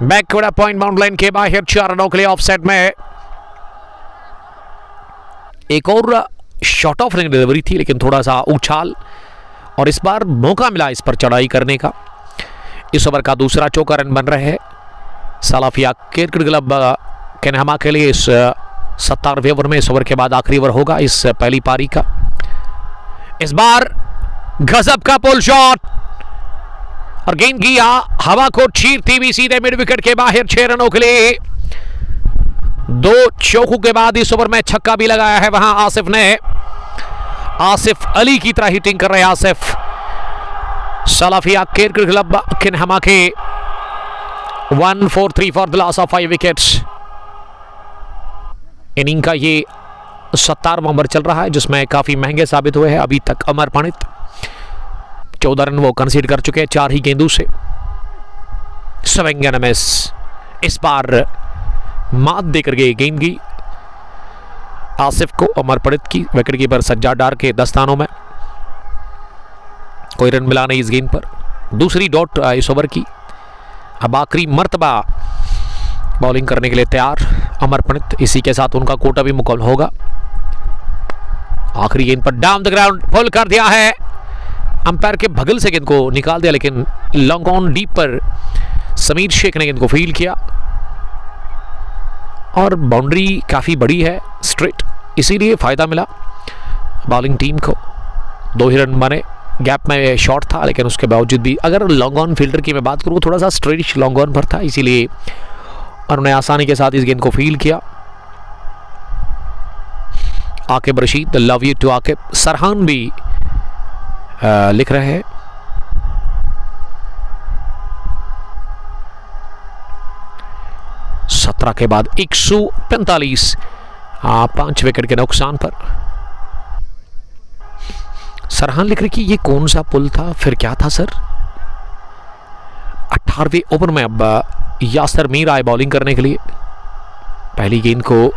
बैकवर्ड पॉइंट बाउंड लाइन के बाहर 4 रनों के लिए ऑफसाइड में। एक और शॉर्ट ऑफ रिंग डिलीवरी थी लेकिन थोड़ा सा उछाल और इस बार मौका मिला इस पर चढ़ाई करने का। इस ओवर का दूसरा चौका रन बन रहे हैं सालाफिया क्रिकेट क्लब केन्हामा के लिए इस 17वें ओवर में। इस ओवर के बाद आखिरी ओवर होगा इस पहली पारी का। इस बार गजब का पुल शॉट और गेंद गया हवा को चीरती हुई सीधे मिड विकेट के बाहर 6 रनों के लिए। 2 चौकों के बाद इस ओवर में छक्का भी लगाया है वहां आसिफ ने। आसिफ अली की तरह हिटिंग कर रहे हैं आसिफ। सालाफिया क्रिकेट क्लब केन्हामा के 1-4-3 for the loss of 5 wickets. Inning का ये 17वां ओवर चल रहा है जिसमें काफी महंगे साबित हुए हैं अभी तक अमर पंडित। 14 रन वो कंसीड कर चुके हैं 4 ही गेंदों से। Swing and miss. इस बार मात देकर गए गेंद की आसिफ को अमर पंडित की। विकेट कीपर सज्जाद डार के दस्तानों में। कोई रन मिला नहीं इस गेंद पर। दूसरी डॉट इस ओवर की। अब आखिरी मर्तबा बॉलिंग करने के लिए तैयार अमर पंडित। इसी के साथ उनका कोटा भी मुकम्मल होगा। आखिरी गेंद पर डाउन द ग्राउंड पुल कर दिया है। अंपायर के भगल से गेंद को निकाल दिया लेकिन लॉन्ग ऑन डीप पर समीर शेख ने गेंद को फील्ड किया और बाउंड्री काफी बड़ी है स्ट्रेट, इसीलिए फायदा मिला बॉलिंग टीम को। 2 ही रन बने। गैप में शॉट था लेकिन उसके बावजूद भी अगर लॉन्ग ऑन फील्डर की मैं बात करूँ थोड़ा सा स्ट्रेट लॉन्ग ऑन पर था, इसीलिए उन्होंने आसानी के साथ इस गेंद को फील्ड किया। Aqib Rashid love you too Aqib. Sarhan भी लिख रहे हैं सत्रह के बाद 145 5 विकेट के नुकसान पर। सरहान लिख रहे कि ये कौन सा पुल था, फिर क्या था सर। 18वें ओवर में अब यासर मीर आए बॉलिंग करने के लिए। पहली गेंद को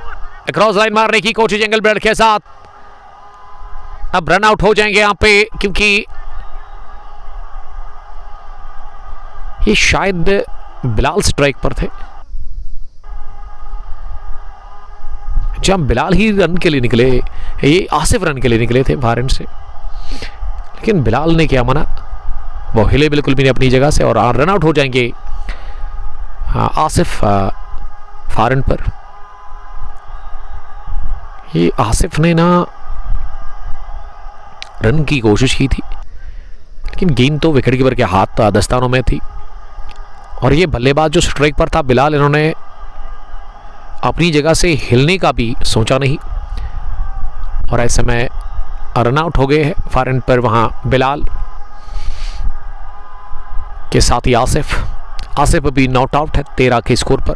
क्रॉस लाइन मारने की कोशिश एंगल ब्रेड के साथ। अब रन आउट हो जाएंगे यहां पे क्योंकि ये शायद बिलाल स्ट्राइक पर थे। जब बिलाल ही रन के लिए निकले, ये आसिफ रन के लिए निकले थे फार एंड से, लेकिन बिलाल ने क्या मना, वो हिले बिल्कुल भी नहीं अपनी जगह से और रन आउट हो जाएंगे आसिफ फार एंड पर। ये आसिफ ने ना रन की कोशिश की थी लेकिन गेंद तो विकेट कीपर के हाथ दस्तानों में थी और ये बल्लेबाज जो स्ट्राइक पर था बिलाल, इन्होंने अपनी जगह से हिलने का भी सोचा नहीं और ऐसे में रन आउट हो गए हैं फार एंड पर। वहां बिलाल के साथ ही आसिफ भी नॉट आउट है 13 के स्कोर पर।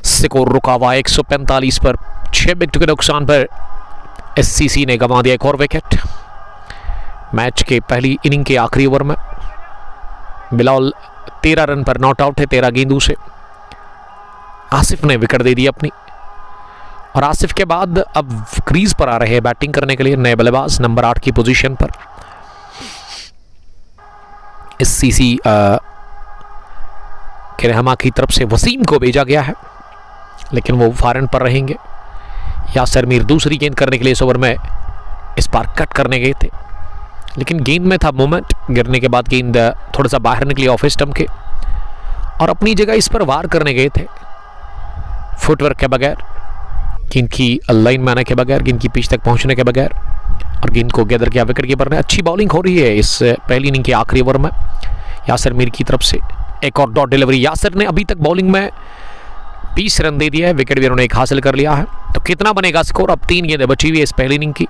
स्कोर रुका हुआ 145 पर। 6 विकेट के नुकसान पर एससीसी ने गंवा दिया एक और विकेट। मैच के पहली इनिंग के आखिरी ओवर में बिलाल 13 रन पर नॉट आउट है 13 गेंदों से। आसिफ ने विकेट दे दी अपनी और आसिफ के बाद अब क्रीज पर आ रहे हैं बैटिंग करने के लिए नए बल्लेबाज नंबर 8 की पोजीशन पर। एससीसी केन्हामा की तरफ से वसीम को भेजा गया है लेकिन वो फार एंड पर रहेंगे। यासर मीर दूसरी गेंद करने के लिए इस ओवर में इस बार कट करने गए थे लेकिन गेंद में था मोमेंट, गिरने के बाद गेंद थोड़ा सा बाहर निकली ऑफ स्टंप के और अपनी जगह इस पर वार करने गए थे फुटवर्क के बगैर, गेंद की लाइन में आने के बगैर, गेंद की पिच तक पहुंचने के बगैर और गेंद को गैदर किया विकेट कीपर ने। अच्छी बॉलिंग हो रही है इस पहली इनिंग के आखिरी ओवर में यासर मीर की तरफ से। एक और डॉट डिलीवरी। यासर ने अभी तक बॉलिंग में 20 रन दे दिया है, विकेट भी उन्होंने एक हासिल कर लिया है। तो कितना बनेगा स्कोर? अब 3 गेंदें बची हुई है इस पहली इनिंग की।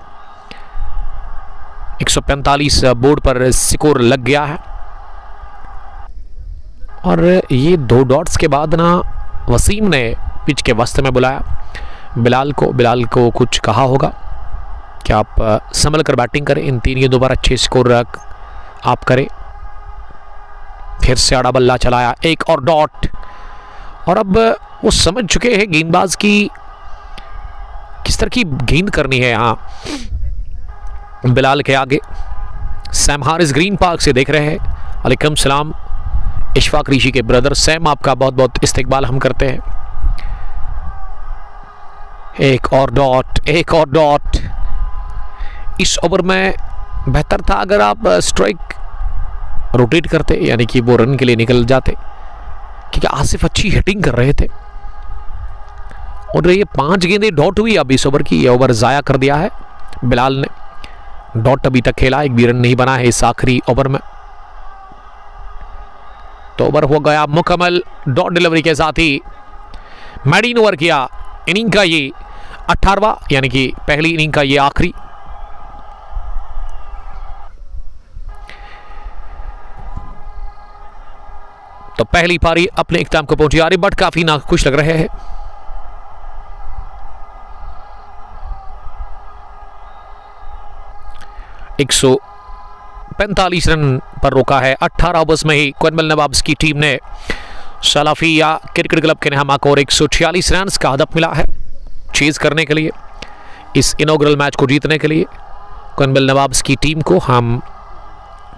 145 बोर्ड पर स्कोर लग गया है और ये 2 डॉट्स के बाद ना वसीम ने पिच के वस्त में बुलाया बिलाल को कुछ कहा होगा कि आप संभल कर बैटिंग करें, इन 3 गेंदों पर अच्छे स्कोर आप करें। फिर से आड़ा बल्ला चलाया, एक और डॉट और अब वो समझ चुके हैं गेंदबाज की किस तरह की गेंद करनी है। यहाँ बिलाल के आगे सैम हारिस ग्रीन पार्क से देख रहे हैं। अलैकुम सलाम। इशफाक ऋषि के ब्रदर सैम, आपका बहुत बहुत इस्तकबाल हम करते हैं। एक और डॉट, एक और डॉट। इस ओवर में बेहतर था अगर आप स्ट्राइक रोटेट करते, यानी कि वो रन के लिए निकल जाते, क्योंकि आसिफ अच्छी हिटिंग कर रहे थे। और ये 5 गेंदें डॉट हुई अब इस ओवर की। ये ओवर ज़ाया कर दिया है बिलाल ने। डॉट अभी तक खेला, एक भी रन नहीं बना है इस आखिरी ओवर में। तो ओवर हो गया मुकम्मल डॉट डिलीवरी के साथ ही। मैडीन ओवर किया इनिंग का ये 18वां, यानी कि पहली इनिंग का ये आखिरी। तो पहली पारी अपने इख्तिताम को पहुंची। आर्यभट्ट काफी नाखुश लग रहे हैं। एक 145 रन पर रोका है 18 ओवर्स में ही कोनबल नवाब्स की टीम ने। सलाफिया क्रिकेट क्लब के नेहमा को 146 रन का हदफ मिला है चेज करने के लिए, इस इनॉग्रल मैच को जीतने के लिए। कोनबल नवाब्स की टीम को हम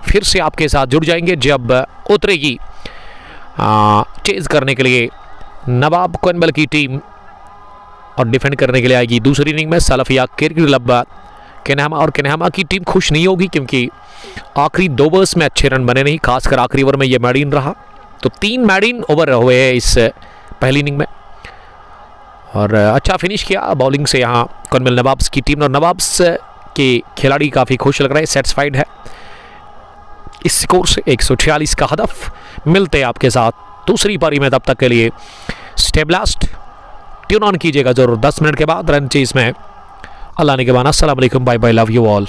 फिर से आपके साथ जुड़ जाएंगे जब उतरेगी चेज करने के लिए नवाब कोनबल की टीम, और डिफेंड करने के लिए आएगी दूसरी इनिंग में सलाफिया क्रिकेट क्लब के नेहमा। और केनहमा की टीम खुश नहीं होगी क्योंकि आखिरी 2 ओवर्स में अच्छे रन बने नहीं, खासकर आखिरी ओवर में ये मैडीन रहा। तो 3 मैडीन ओवर हुए हैं इस पहली इनिंग में, और अच्छा फिनिश किया बॉलिंग से यहाँ कोनबल नवाब्स की टीम। और नवाब्स के खिलाड़ी काफ़ी खुश लग रहे हैं, सेटिस्फाइड है इस स्कोर से। 146 का हदफ। मिलते हैं आपके साथ दूसरी पारी में, तब तक के लिए स्टे ब्लास्ट। ट्यून ऑन कीजिएगा जरूर 10 मिनट के बाद रन चेज में। अल्लाह ने के बाद अस्सलाम वालेकुम, bye bye, love you all.